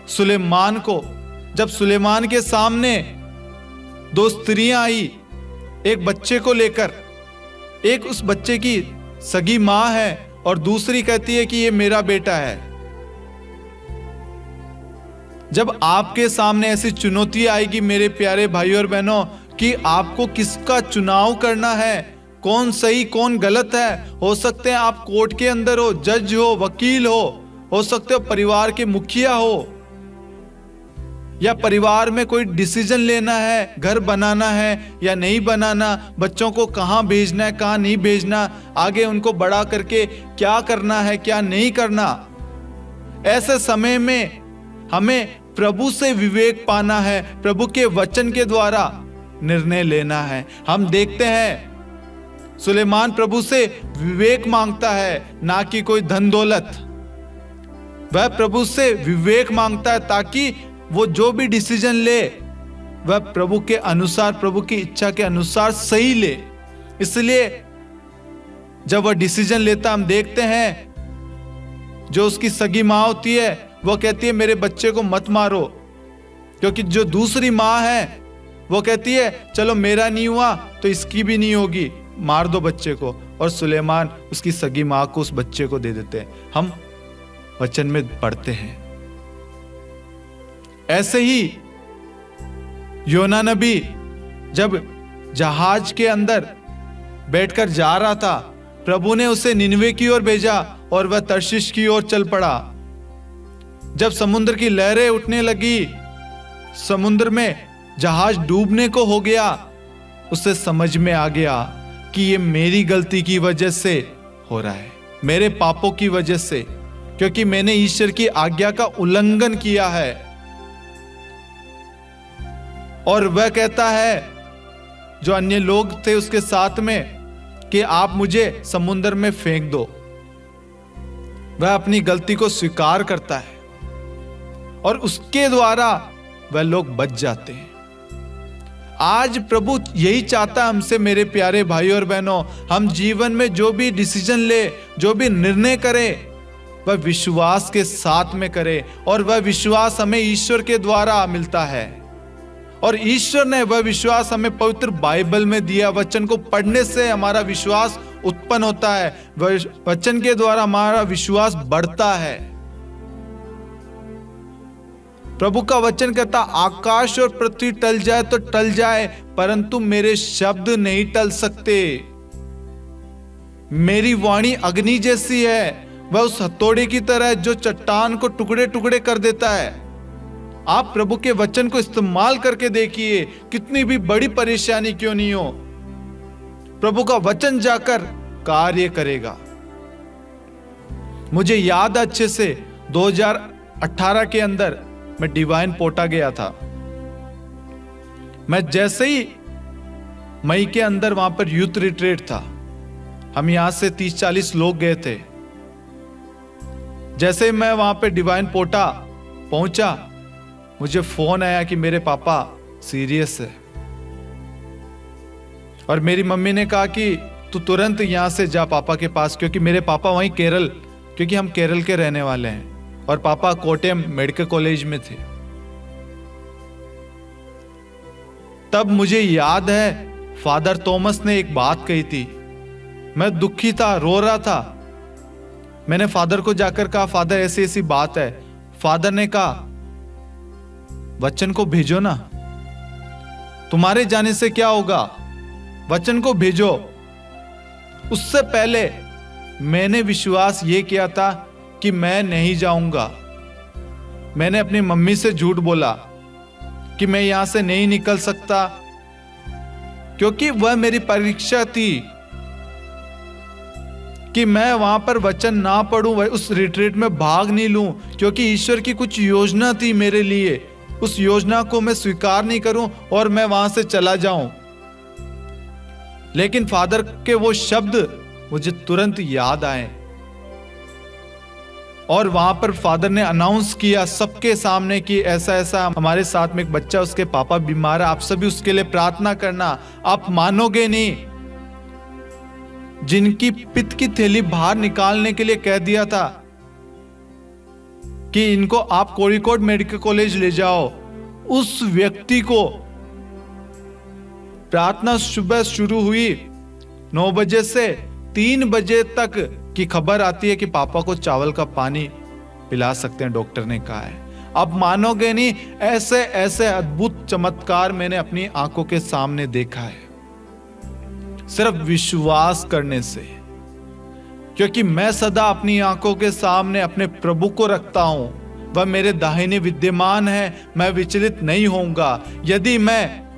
सुलेमान को। जब सुलेमान के सामने दो स्त्रियां आई एक बच्चे को लेकर, एक उस बच्चे की सगी मां है और दूसरी कहती है कि ये मेरा बेटा है। जब आपके सामने ऐसी चुनौती आएगी मेरे प्यारे भाइयों और बहनों, कि आपको किसका चुनाव करना है, कौन सही कौन गलत है। हो सकते हैं आप कोर्ट के अंदर हो, जज हो, वकील हो सकते हो परिवार के मुखिया हो, या परिवार में कोई डिसीजन लेना है, घर बनाना है या नहीं बनाना, बच्चों को कहां भेजना है, कहां नहीं भेजना, आगे उनको बड़ा करके क्या करना है, क्या नहीं करना। ऐसे समय में हमें प्रभु से विवेक पाना है, प्रभु के वचन के द्वारा निर्णय लेना है। हम देखते हैं सुलेमान प्रभु से विवेक मांगता है, ना कि कोई धन दौलत। वह प्रभु से विवेक मांगता है ताकि वो जो भी डिसीजन ले वह प्रभु के अनुसार, प्रभु की इच्छा के अनुसार सही ले। इसलिए जब वह डिसीजन लेता, हम देखते हैं जो उसकी सगी मां होती है वो कहती है मेरे बच्चे को मत मारो, क्योंकि जो दूसरी मां है वो कहती है चलो मेरा नहीं हुआ तो इसकी भी नहीं होगी, मार दो बच्चे को। और सुलेमान उसकी सगी मां को उस बच्चे को दे देते हैं। हम वचन में पढ़ते हैं। ऐसे ही योना नबी जब जहाज के अंदर बैठकर जा रहा था, प्रभु ने उसे निनवे की ओर भेजा और वह तर्शीश की ओर चल पड़ा। जब समुद्र की लहरें उठने लगी, समुद्र में जहाज डूबने को हो गया, उसे समझ में आ गया कि ये मेरी गलती की वजह से हो रहा है, मेरे पापों की वजह से, क्योंकि मैंने ईश्वर की आज्ञा का उल्लंघन किया है। और वह कहता है जो अन्य लोग थे उसके साथ में कि आप मुझे समुद्र में फेंक दो। वह अपनी गलती को स्वीकार करता है और उसके द्वारा वह लोग बच जाते हैं। आज प्रभु यही चाहता है हमसे मेरे प्यारे भाइयों और बहनों, हम जीवन में जो भी डिसीजन ले, जो भी निर्णय करें, वह विश्वास के साथ में करें। और वह विश्वास हमें ईश्वर के द्वारा मिलता है, और ईश्वर ने वह विश्वास हमें पवित्र बाइबल में दिया। वचन को पढ़ने से हमारा विश्वास उत्पन्न होता है, वचन के द्वारा हमारा विश्वास बढ़ता है। प्रभु का वचन कहता आकाश और पृथ्वी टल जाए तो टल जाए, परंतु मेरे शब्द नहीं टल सकते। मेरी वाणी अग्नि जैसी है, वह उस हथौड़े की तरह है जो चट्टान को टुकड़े टुकड़े कर देता है। आप प्रभु के वचन को इस्तेमाल करके देखिए, कितनी भी बड़ी परेशानी क्यों नहीं हो, प्रभु का वचन जाकर कार्य करेगा। मुझे याद अच्छे से 2018 के अंदर मैं डिवाइन पोटा गया था। मैं जैसे ही मई के अंदर वहां पर यूथ रिट्रीट था, हम यहां से 30-40 लोग गए थे। जैसे ही मैं वहां पे डिवाइन पोटा पहुंचा, मुझे फोन आया कि मेरे पापा सीरियस है। और मेरी मम्मी ने कहा कि तू तुरंत यहाँ से जा पापा के पास, क्योंकि मेरे पापा वहीं केरल, क्योंकि हम केरल के रहने वाले हैं, और पापा कोट्टयम मेडिकल कॉलेज में थे। तब मुझे याद है फादर थॉमस ने एक बात कही थी। मैं दुखी था, रो रहा था। मैंने फादर को जाकर कहा, फादर ऐसी ऐसी बात है। फादर ने कहा, वचन को भेजो ना, तुम्हारे जाने से क्या होगा, वचन को भेजो। उससे पहले मैंने विश्वास ये किया था कि मैं नहीं जाऊंगा। मैंने अपनी मम्मी से झूठ बोला कि मैं यहां से नहीं निकल सकता, क्योंकि वह मेरी परीक्षा थी कि मैं वहां पर वचन ना पढ़ूं, वह उस रिट्रीट में भाग नहीं लूं, क्योंकि ईश्वर की कुछ योजना थी मेरे लिए। उस योजना को मैं स्वीकार नहीं करूं और मैं वहां से चला जाऊं। लेकिन फादर के वो शब्द मुझे तुरंत याद आए, और वहां पर फादर ने अनाउंस किया सबके सामने कि ऐसा ऐसा हमारे साथ में एक बच्चा, उसके पापा बीमार है, आप सभी उसके लिए प्रार्थना करना। आप मानोगे नहीं, जिनकी पित्त की थैली बाहर निकालने के लिए कह दिया था कि इनको आप कोड़िकोड मेडिकल कॉलेज ले जाओ, उस व्यक्ति को प्रार्थना सुबह शुरू हुई 9 बजे से 3 बजे तक की खबर आती है कि पापा को चावल का पानी पिला सकते हैं, डॉक्टर ने कहा है। अब मानोगे नहीं, ऐसे ऐसे अद्भुत चमत्कार मैंने अपनी आंखों के सामने देखा है, सिर्फ विश्वास करने से। क्योंकि मैं सदा अपनी आंखों के सामने अपने प्रभु को रखता हूं, वह मेरे दाहिने विद्यमान है, मैं विचलित नहीं होऊंगा। यदि मैं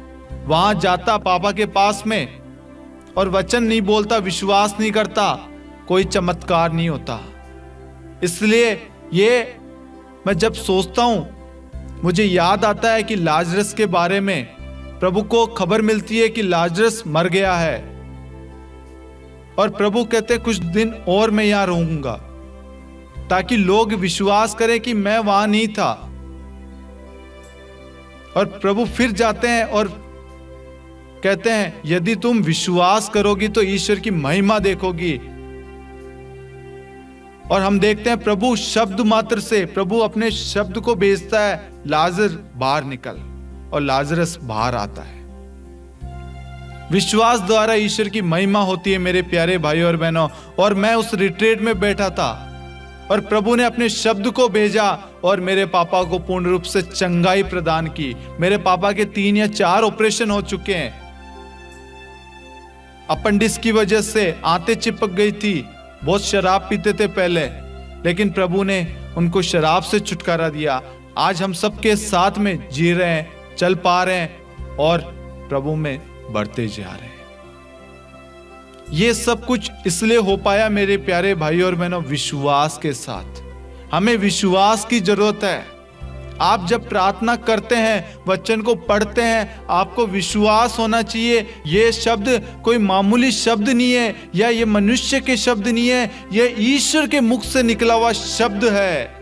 वहां जाता पापा के पास में और वचन नहीं बोलता, विश्वास नहीं करता, कोई चमत्कार नहीं होता। इसलिए ये मैं जब सोचता हूं, मुझे याद आता है कि लाजरस के बारे में प्रभु को खबर मिलती है कि लाजरस मर गया है, और प्रभु कहते कुछ दिन और मैं यहां रहूंगा, ताकि लोग विश्वास करें कि मैं वहां नहीं था। और प्रभु फिर जाते हैं और कहते हैं, यदि तुम विश्वास करोगी तो ईश्वर की महिमा देखोगी। और हम देखते हैं प्रभु शब्द मात्र से, प्रभु अपने शब्द को भेजता है, लाजर बाहर निकल, और लाजरस बाहर आता है। विश्वास द्वारा ईश्वर की महिमा होती है मेरे प्यारे भाई और बहनों। और मैं उस रिट्रीट में बैठा था और प्रभु ने अपने शब्द को भेजा और मेरे पापा को पूर्ण रूप से चंगाई प्रदान की। मेरे पापा के 3 या 4 ऑपरेशन हो चुके हैं। अपेंडिक्स की वजह से आंतें चिपक गई थी, बहुत शराब पीते थे पहले, लेकिन प्रभु ने उनको शराब से छुटकारा दिया। आज हम सबके साथ में जी रहे हैं, चल पा रहे हैं और प्रभु में बढ़ते जा रहे हैं। ये सब कुछ इसलिए हो पाया मेरे प्यारे भाई और बहनों, विश्वास के साथ। हमें विश्वास की जरूरत है। आप जब प्रार्थना करते हैं, वचन को पढ़ते हैं, आपको विश्वास होना चाहिए ये शब्द कोई मामूली शब्द नहीं है, या ये मनुष्य के शब्द नहीं है, ये ईश्वर के मुख से निकला हुआ शब्द है।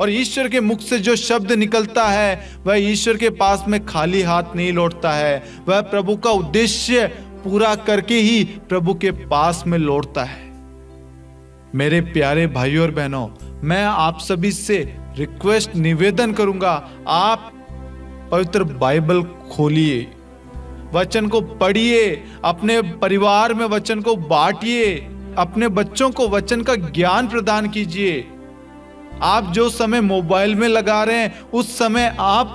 और ईश्वर के मुख से जो शब्द निकलता है वह ईश्वर के पास में खाली हाथ नहीं लौटता है, वह प्रभु का उद्देश्य पूरा करके ही प्रभु के पास में लौटता है। मेरे प्यारे भाई और बहनों, मैं आप सभी से रिक्वेस्ट, निवेदन करूंगा, आप पवित्र बाइबल खोलिए, वचन को पढ़िए, अपने परिवार में वचन को बांटिए, अपने बच्चों को वचन का ज्ञान प्रदान कीजिए। आप जो समय मोबाइल में लगा रहे हैं, उस समय आप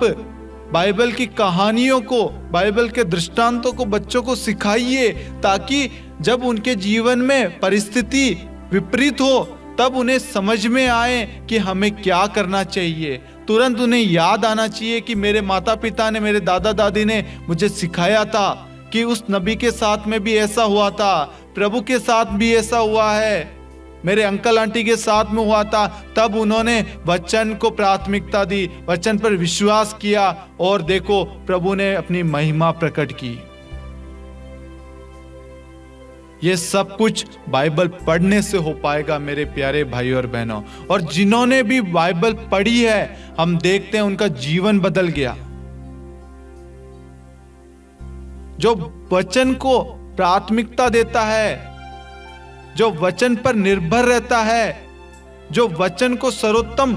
बाइबल की कहानियों को, बाइबल के दृष्टांतों को बच्चों को सिखाइए, ताकि जब उनके जीवन में परिस्थिति विपरीत हो तब उन्हें समझ में आए कि हमें क्या करना चाहिए। तुरंत उन्हें याद आना चाहिए कि मेरे माता पिता ने, मेरे दादा दादी ने मुझे सिखाया था कि उस नबी के साथ में भी ऐसा हुआ था, प्रभु के साथ भी ऐसा हुआ है, मेरे अंकल आंटी के साथ में हुआ था। तब उन्होंने वचन को प्राथमिकता दी, वचन पर विश्वास किया, और देखो प्रभु ने अपनी महिमा प्रकट की। ये सब कुछ बाइबल पढ़ने से हो पाएगा मेरे प्यारे भाई और बहनों। और जिन्होंने भी बाइबल पढ़ी है, हम देखते हैं उनका जीवन बदल गया। जो वचन को प्राथमिकता देता है, जो वचन पर निर्भर रहता है, जो वचन को सर्वोत्तम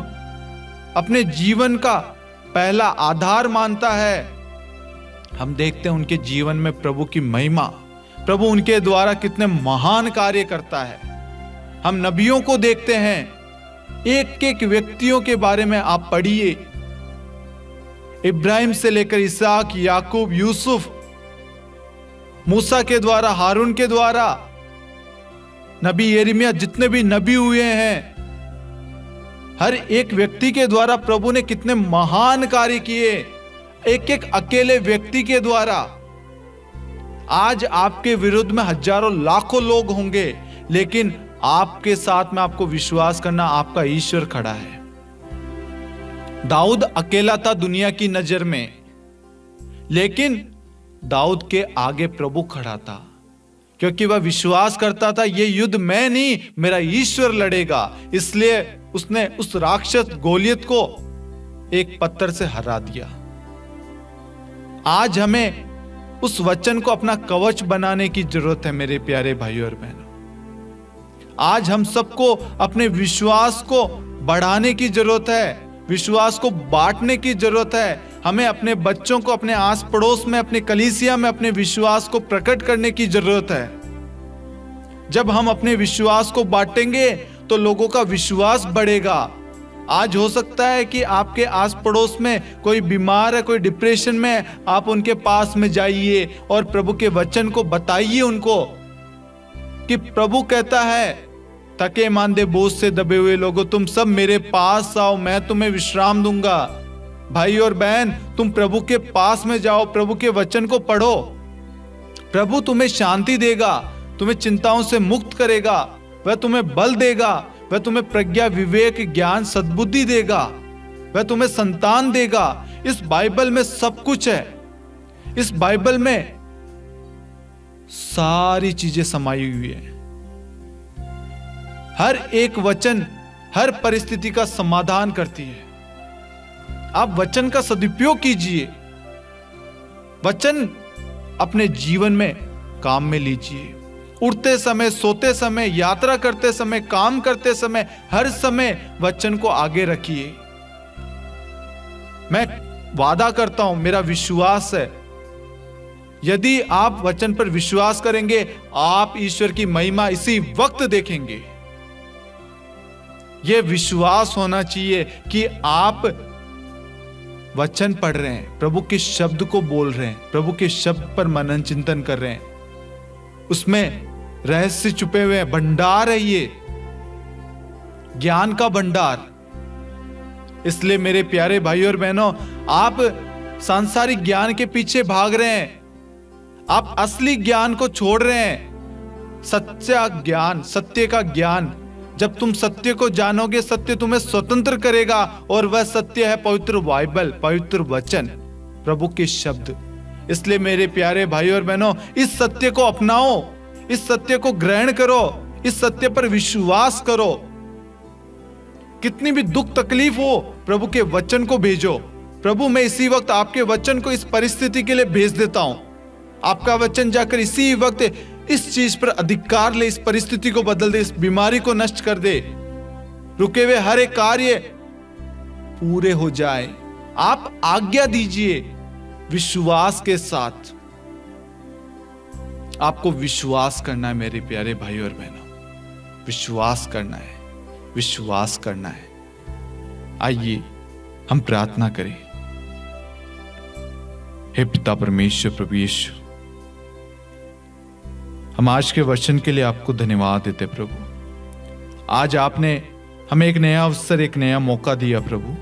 अपने जीवन का पहला आधार मानता है, हम देखते हैं उनके जीवन में प्रभु की महिमा, प्रभु उनके द्वारा कितने महान कार्य करता है। हम नबियों को देखते हैं, एक एक व्यक्तियों के बारे में आप पढ़िए, इब्राहिम से लेकर इसहाक, याकूब, यूसुफ, मूसा के द्वारा, हारून के द्वारा, नबी यिर्मयाह, जितने भी नबी हुए हैं, हर एक व्यक्ति के द्वारा प्रभु ने कितने महान कार्य किए, एक एक अकेले व्यक्ति के द्वारा। आज आपके विरुद्ध में हजारों लाखों लोग होंगे, लेकिन आपके साथ में आपको विश्वास करना, आपका ईश्वर खड़ा है। दाऊद अकेला था दुनिया की नजर में, लेकिन दाऊद के आगे प्रभु खड़ा था, क्योंकि वह विश्वास करता था ये युद्ध मैं नहीं, मेरा ईश्वर लड़ेगा। इसलिए उसने उस राक्षस गोलियत को एक पत्थर से हरा दिया। आज हमें उस वचन को अपना कवच बनाने की जरूरत है मेरे प्यारे भाइयों और बहनों। आज हम सबको अपने विश्वास को बढ़ाने की जरूरत है, विश्वास को बांटने की जरूरत है। हमें अपने बच्चों को, अपने आस पड़ोस में, अपने कलीसिया में अपने विश्वास को प्रकट करने की जरूरत है। जब हम अपने विश्वास को बांटेंगे तो लोगों का विश्वास बढ़ेगा। आज हो सकता है कि आपके आस पड़ोस में कोई बीमार है, कोई डिप्रेशन में है, आप उनके पास में जाइए और प्रभु के वचन को बताइए उनको कि प्रभु कहता है, थके मांदे बोझ से दबे हुए लोगों, तुम सब मेरे पास आओ, मैं तुम्हें विश्राम दूंगा। भाई और बहन, तुम प्रभु के पास में जाओ, प्रभु के वचन को पढ़ो, प्रभु तुम्हें शांति देगा, तुम्हें चिंताओं से मुक्त करेगा, वह तुम्हें बल देगा, वह तुम्हें प्रज्ञा, विवेक, ज्ञान, सद्बुद्धि देगा, वह तुम्हें संतान देगा। इस बाइबल में सब कुछ है। इस बाइबल में सारी चीजें समाई हुई है। हर एक वचन हर परिस्थिति का समाधान करती है। आप वचन का सदुपयोग कीजिए, वचन अपने जीवन में काम में लीजिए। उठते समय, सोते समय, यात्रा करते समय, काम करते समय, हर समय वचन को आगे रखिए। मैं वादा करता हूं, मेरा विश्वास है, यदि आप वचन पर विश्वास करेंगे, आप ईश्वर की महिमा इसी वक्त देखेंगे। यह विश्वास होना चाहिए कि आप वचन पढ़ रहे हैं, प्रभु के शब्द को बोल रहे हैं, प्रभु के शब्द पर मनन चिंतन कर रहे हैं। उसमें रहस्य छुपे हुए हैं, भंडार है ये, ज्ञान का भंडार। इसलिए मेरे प्यारे भाइयों और बहनों, आप सांसारिक ज्ञान के पीछे भाग रहे हैं, आप असली ज्ञान को छोड़ रहे हैं। सच्चा ज्ञान, सत्य का ज्ञान, जब तुम सत्य को जानोगे, सत्य तुम्हें स्वतंत्र करेगा, और वह सत्य है पवित्र बाइबल, पवित्र वचन, प्रभु के शब्द। इसलिए मेरे प्यारे भाइयों और बहनों, इस सत्य को अपनाओ, इस सत्य को ग्रहण करो, इस सत्य पर विश्वास करो। कितनी भी दुख तकलीफ हो, प्रभु के वचन को भेजो। प्रभु, मैं इसी वक्त आपके वचन को इस परिस्थिति के लिए भेज देता हूं। आपका वचन जाकर इसी वक्त इस चीज पर अधिकार ले, इस परिस्थिति को बदल दे, इस बीमारी को नष्ट कर दे, रुके हुए हर एक कार्य पूरे हो जाए। आप आज्ञा दीजिए विश्वास के साथ। आपको विश्वास करना है मेरे प्यारे भाई और बहनों, विश्वास करना है, विश्वास करना है। आइए हम प्रार्थना करें। हे पिता परमेश्वर, प्रभु यीशु, हम आज के वचन के लिए आपको धन्यवाद देते प्रभु। आज आपने हमें एक नया अवसर, एक नया मौका दिया प्रभु,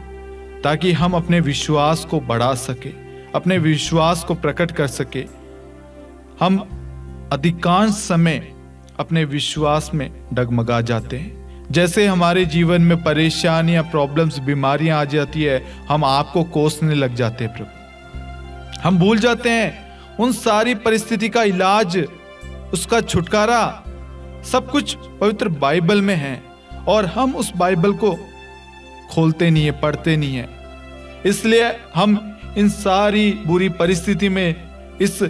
ताकि हम अपने विश्वास को बढ़ा सके, अपने विश्वास को प्रकट कर सके। हम अधिकांश समय अपने विश्वास में डगमगा जाते हैं। जैसे हमारे जीवन में परेशानियां, प्रॉब्लम्स, बीमारियां आ जाती है, हम आपको कोसने लग जाते हैं प्रभु। हम भूल जाते हैं उन सारी परिस्थिति का इलाज, उसका छुटकारा, सब कुछ पवित्र बाइबल में है, और हम उस बाइबल को खोलते नहीं है, पढ़ते नहीं है। इसलिए हम इन सारी बुरी परिस्थिति में, इस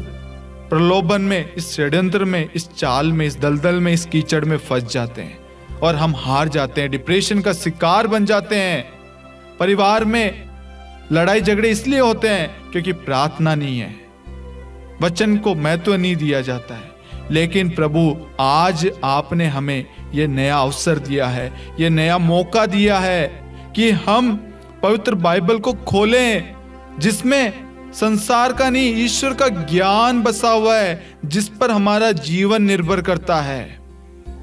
प्रलोभन में, इस षड्यंत्र में, इस चाल में, इस दलदल में, इस कीचड़ में फंस जाते हैं और हम हार जाते हैं, डिप्रेशन का शिकार बन जाते हैं। परिवार में लड़ाई झगड़े इसलिए होते हैं क्योंकि प्रार्थना नहीं है, वचन को महत्व नहीं दिया जाता है। लेकिन प्रभु, आज आपने हमें यह नया अवसर दिया है, यह नया मौका दिया है कि हम पवित्र बाइबल को खोलें, जिसमें संसार का नहीं, ईश्वर का ज्ञान बसा हुआ है, जिस पर हमारा जीवन निर्भर करता है।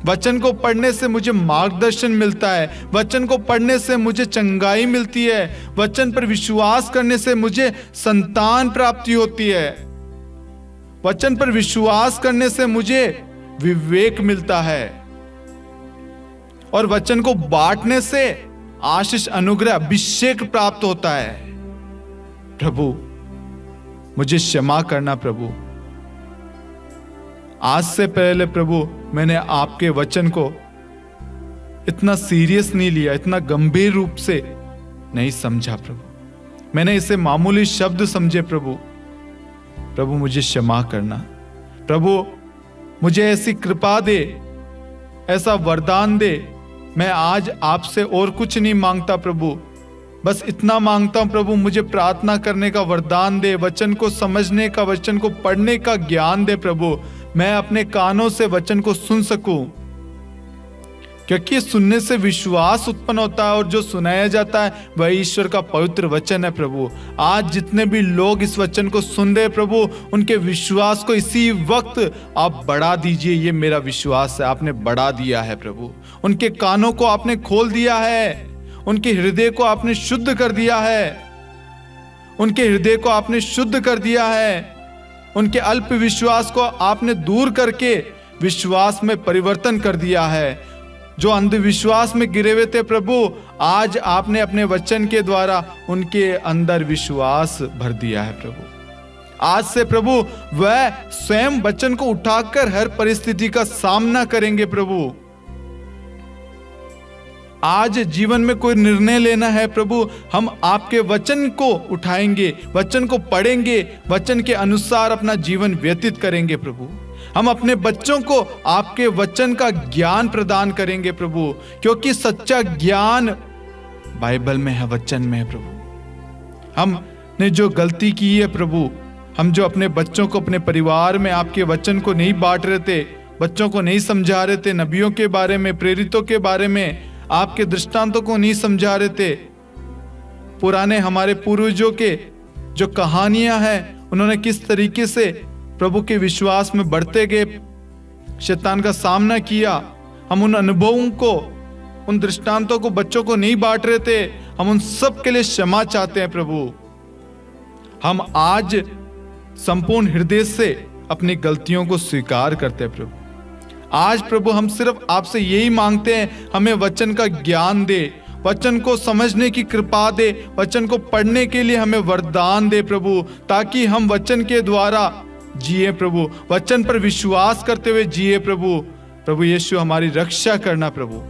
वचन को पढ़ने से मुझे मार्गदर्शन मिलता है, वचन को पढ़ने से मुझे चंगाई मिलती है, वचन पर विश्वास करने से मुझे संतान प्राप्ति होती है, वचन पर विश्वास करने से मुझे विवेक मिलता है, और वचन को बांटने से आशीष, अनुग्रह, अभिषेक प्राप्त होता है। प्रभु, मुझे क्षमा करना प्रभु। आज से पहले प्रभु, मैंने आपके वचन को इतना सीरियस नहीं लिया, इतना गंभीर रूप से नहीं समझा प्रभु। मैंने इसे मामूली शब्द समझे प्रभु। प्रभु, मुझे क्षमा करना प्रभु। मुझे ऐसी कृपा दे, ऐसा वरदान दे। मैं आज आपसे और कुछ नहीं मांगता प्रभु, बस इतना मांगता हूं प्रभु, मुझे प्रार्थना करने का वरदान दे, वचन को समझने का, वचन को पढ़ने का ज्ञान दे प्रभु। मैं अपने कानों से वचन को सुन सकूं, क्योंकि सुनने से विश्वास उत्पन्न होता है और जो सुनाया जाता है वह ईश्वर का पवित्र वचन है प्रभु। आज जितने भी लोग इस वचन को सुन रहे प्रभु, उनके विश्वास को इसी वक्त आप बढ़ा दीजिए। ये मेरा विश्वास है, आपने बढ़ा दिया है प्रभु। उनके कानों को आपने खोल दिया है, उनके हृदय को आपने शुद्ध कर दिया है, उनके हृदय को आपने शुद्ध कर दिया है। उनके अल्प विश्वास को आपने दूर करके विश्वास में परिवर्तन कर दिया है। जो अंधविश्वास में गिरे हुए थे प्रभु, आज आपने अपने वचन के द्वारा उनके अंदर विश्वास भर दिया है प्रभु। आज से प्रभु वह स्वयं वचन को उठाकर हर परिस्थिति का सामना करेंगे प्रभु। आज जीवन में कोई निर्णय लेना है प्रभु, हम आपके वचन को उठाएंगे, वचन को पढ़ेंगे, वचन के अनुसार अपना जीवन व्यतीत करेंगे प्रभु। हम अपने बच्चों को आपके वचन का ज्ञान प्रदान करेंगे प्रभु, क्योंकि सच्चा ज्ञान बाइबल में है, वचन में है प्रभु। हमने जो गलती की है प्रभु, हम जो अपने बच्चों को, अपने परिवार में आपके वचन को नहीं बांट रहे थे, बच्चों को नहीं समझा रहे थे, नबियों के बारे में, प्रेरितों के बारे में, आपके दृष्टांतों को नहीं समझा रहे थे, पुराने हमारे पूर्वजों के जो कहानियां हैं, उन्होंने किस तरीके से प्रभु के विश्वास में बढ़ते गए, शैतान का सामना किया, हम उन अनुभवों को, उन दृष्टांतों को बच्चों को नहीं बांट रहे थे। हम उन सब के लिए क्षमा चाहते हैं प्रभु। हम आज संपूर्ण हृदय से अपनी गलतियों को स्वीकार करते हैं प्रभु। आज प्रभु हम सिर्फ आपसे यही मांगते हैं, हमें वचन का ज्ञान दे, वचन को समझने की कृपा दे, वचन को पढ़ने के लिए हमें वरदान दे प्रभु, ताकि हम वचन के द्वारा जिए प्रभु, वचन पर विश्वास करते हुए जिए प्रभु। प्रभु यीशु, हमारी रक्षा करना प्रभु,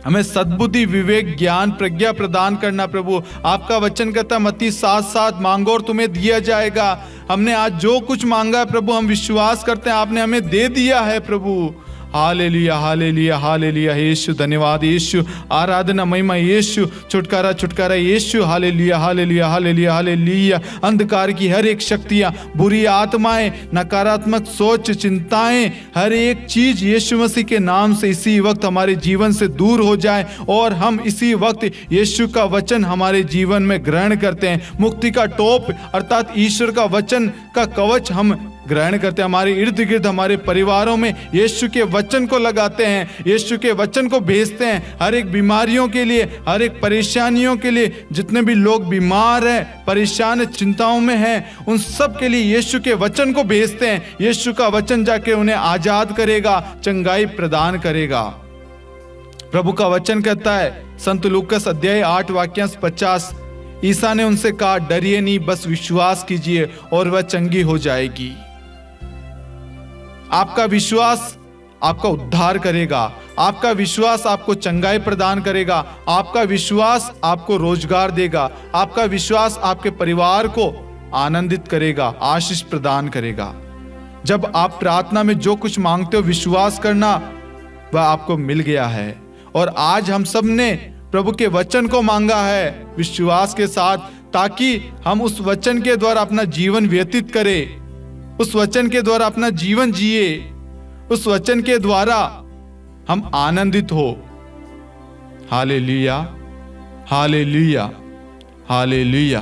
हमें सद्बुद्धि, विवेक, ज्ञान, प्रज्ञा प्रदान करना प्रभु। आपका वचन कहता, मत्ती 7:7, मांगो और तुम्हें दिया जाएगा। हमने आज जो कुछ मांगा है प्रभु, हम विश्वास करते हैं आपने हमें दे दिया है प्रभु। Hallelujah, hallelujah, hallelujah. यीशु धन्यवाद, यीशु आराधना, महिमा यीशु, छुटकारा, छुटकारा Yeshu. Hallelujah, hallelujah, hallelujah, hallelujah. अंधकार की हर एक शक्तियां, बुरी आत्माएं, नकारात्मक सोच, चिंताएं, हर एक चीज यीशु मसीह के नाम से इसी वक्त हमारे जीवन से दूर हो जाए और हम इसी वक्त यीशु का वचन हमारे जीवन में ग्रहण करते हैं। मुक्ति का टोप अर्थात ईश्वर का वचन का कवच हम ग्रहण करते हैं। हमारे इर्द गिर्द, हमारे परिवारों में यीशु के वचन को लगाते हैं, यीशु के वचन को भेजते हैं। हर एक बीमारियों के लिए, हर एक परेशानियों के लिए, जितने भी लोग बीमार हैं, परेशान, चिंताओं में हैं, उन सब के लिए यीशु के वचन को भेजते हैं। यीशु का वचन जाके उन्हें आजाद करेगा, चंगाई प्रदान करेगा। प्रभु का वचन कहता है, संत लूकास अध्याय 8 वाक्यांश 50, ईसा ने उनसे कहा, डरिए नहीं, बस विश्वास कीजिए और वह चंगी हो जाएगी। आपका विश्वास आपका उद्धार करेगा, आपका विश्वास आपको चंगाई प्रदान करेगा, आपका विश्वास आपको रोजगार देगा, आपका विश्वास आपके परिवार को आनंदित करेगा, आशीष प्रदान करेगा। जब आप प्रार्थना में जो कुछ मांगते हो विश्वास करना वह आपको मिल गया है। और आज हम सब ने प्रभु के वचन को मांगा है विश्वास के साथ, ताकि हम उस वचन के द्वारा अपना जीवन व्यतीत करें, उस वचन के द्वारा अपना जीवन जिए, उस वचन के द्वारा हम आनंदित हो। Hallelujah, hallelujah, hallelujah.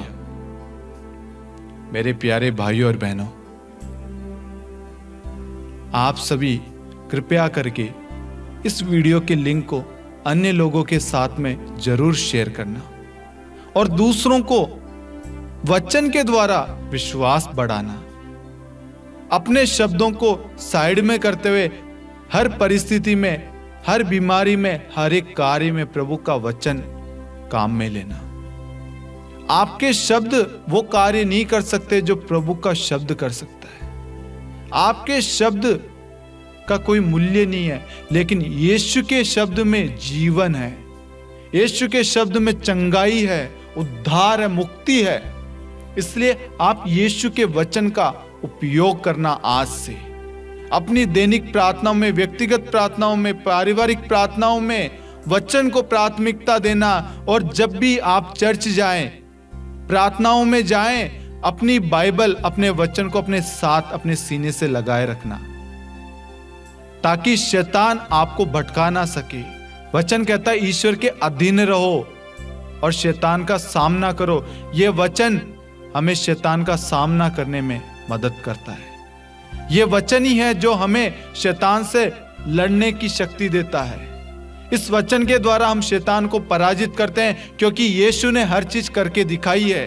मेरे प्यारे भाइयों और बहनों, आप सभी कृपया करके इस वीडियो के लिंक को अन्य लोगों के साथ में जरूर शेयर करना और दूसरों को वचन के द्वारा विश्वास बढ़ाना। अपने शब्दों को साइड में करते हुए हर परिस्थिति में, हर बीमारी में, हर एक कार्य में प्रभु का वचन काम में लेना। आपके शब्द वो कार्य नहीं कर सकते जो प्रभु का शब्द कर सकता है। आपके शब्द का कोई मूल्य नहीं है, लेकिन यीशु के शब्द में जीवन है, यीशु के शब्द में चंगाई है, उद्धार है, मुक्ति है। इसलिए आप यीशु के वचन का उपयोग करना आज से अपनी दैनिक प्रार्थनाओं में, व्यक्तिगत प्रार्थनाओं में, पारिवारिक प्रार्थनाओं में वचन को प्राथमिकता देना। और जब भी आप चर्च जाएं, प्रार्थनाओं में जाएं, अपनी बाइबल, अपने वचन को अपने साथ, अपने सीने से लगाए रखना, ताकि शैतान आपको भटका ना सके। वचन कहता है ईश्वर के अधीन रहो और शैतान का सामना करो। यह वचन हमें शैतान का सामना करने में मदद करता है। यह वचन ही है जो हमें शैतान से लड़ने की शक्ति देता है। इस वचन के द्वारा हम शैतान को पराजित करते हैं, क्योंकि यीशु ने हर चीज करके दिखाई है।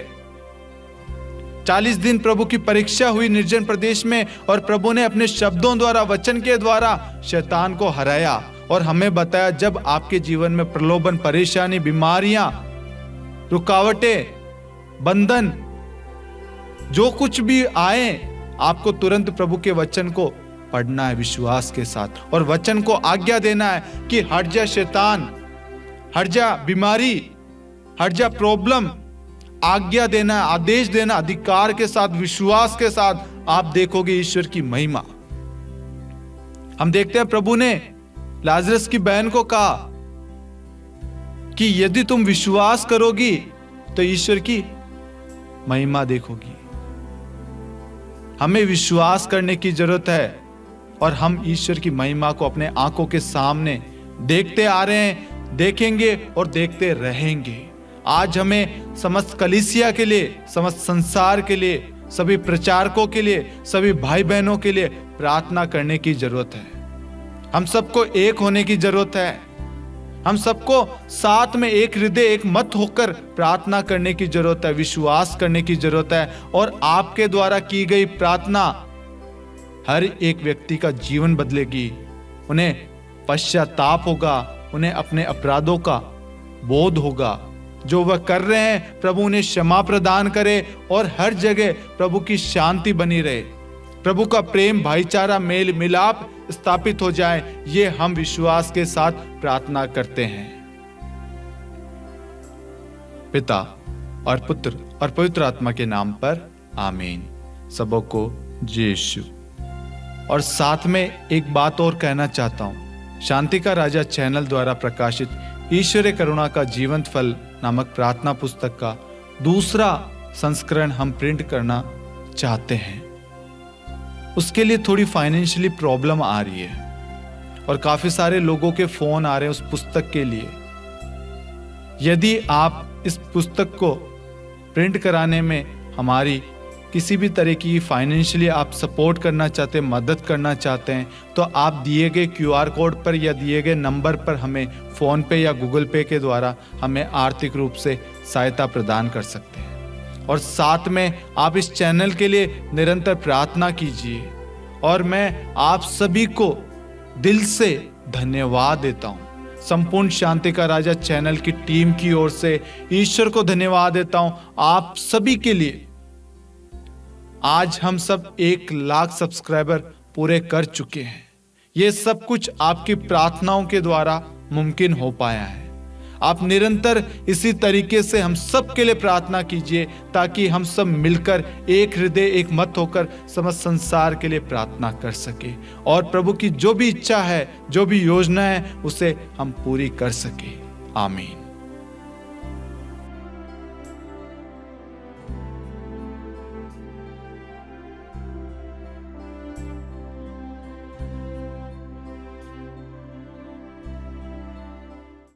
40 दिन प्रभु की परीक्षा हुई निर्जन प्रदेश में, और प्रभु ने अपने शब्दों द्वारा, वचन के द्वारा शैतान को हराया और हमें बताया जब आपके जीवन में प्रलोभन, परेशानी, बीमारियां, रुकावटें, बंधन, जो कुछ भी आए, आपको तुरंत प्रभु के वचन को पढ़ना है विश्वास के साथ और वचन को आज्ञा देना है कि हट जा शैतान, हट जा बीमारी, हट जा प्रॉब्लम। आज्ञा देना, आदेश देना, अधिकार के साथ, विश्वास के साथ। आप देखोगे ईश्वर की महिमा। हम देखते हैं प्रभु ने लाजरस की बहन को कहा कि यदि तुम विश्वास करोगी तो ईश्वर की महिमा देखोगी। हमें विश्वास करने की जरूरत है और हम ईश्वर की महिमा को अपने आंखों के सामने देखते आ रहे हैं, देखेंगे और देखते रहेंगे। आज हमें समस्त कलीसिया के लिए, समस्त संसार के लिए, सभी प्रचारकों के लिए, सभी भाई बहनों के लिए प्रार्थना करने की जरूरत है। हम सबको एक होने की जरूरत है। हम सबको साथ में एक हृदय, एक मत होकर प्रार्थना करने की जरूरत है, विश्वास करने की जरूरत है। और आपके द्वारा की गई प्रार्थना हर एक व्यक्ति का जीवन बदलेगी। उन्हें पश्चाताप होगा, उन्हें अपने अपराधों का बोध होगा। जो वह कर रहे हैं प्रभु उन्हें क्षमा प्रदान करे और हर जगह प्रभु की शांति बनी रहे, प्रभु का प्रेम, भाईचारा, मेल मिलाप स्थापित हो जाए। ये हम विश्वास के साथ प्रार्थना करते हैं। पिता और पुत्र और पवित्र आत्मा के नाम पर आमीन। सबको जय यीशु। और साथ में एक बात और कहना चाहता हूं, शांति का राजा चैनल द्वारा प्रकाशित ईश्वरीय करुणा का जीवंत फल नामक प्रार्थना पुस्तक का दूसरा संस्करण हम प्रिंट करना चाहते हैं। उसके लिए थोड़ी फाइनेंशियली प्रॉब्लम आ रही है और काफी सारे लोगों के फोन आ रहे हैं उस पुस्तक के लिए। यदि आप इस पुस्तक को प्रिंट कराने में हमारी किसी भी तरह की फाइनेंशियली आप सपोर्ट करना चाहते हैं, मदद करना चाहते हैं, तो आप दिए गए QR कोड पर या दिए गए नंबर पर हमें फ़ोन पे या गूगल पे के द्वारा हमें आर्थिक रूप से सहायता प्रदान कर सकते हैं। और साथ में आप इस चैनल के लिए निरंतर प्रार्थना कीजिए। और मैं आप सभी को दिल से धन्यवाद देता हूँ। संपूर्ण शांति का राजा चैनल की टीम की ओर से ईश्वर को धन्यवाद देता हूँ आप सभी के लिए। आज हम सब 1 लाख सब्सक्राइबर पूरे कर चुके हैं। ये सब कुछ आपकी प्रार्थनाओं के द्वारा मुमकिन हो पाया है। आप निरंतर इसी तरीके से हम सब के लिए प्रार्थना कीजिए, ताकि हम सब मिलकर एक हृदय एक मत होकर समस्त संसार के लिए प्रार्थना कर सके और प्रभु की जो भी इच्छा है, जो भी योजना है, उसे हम पूरी कर सके। आमीन।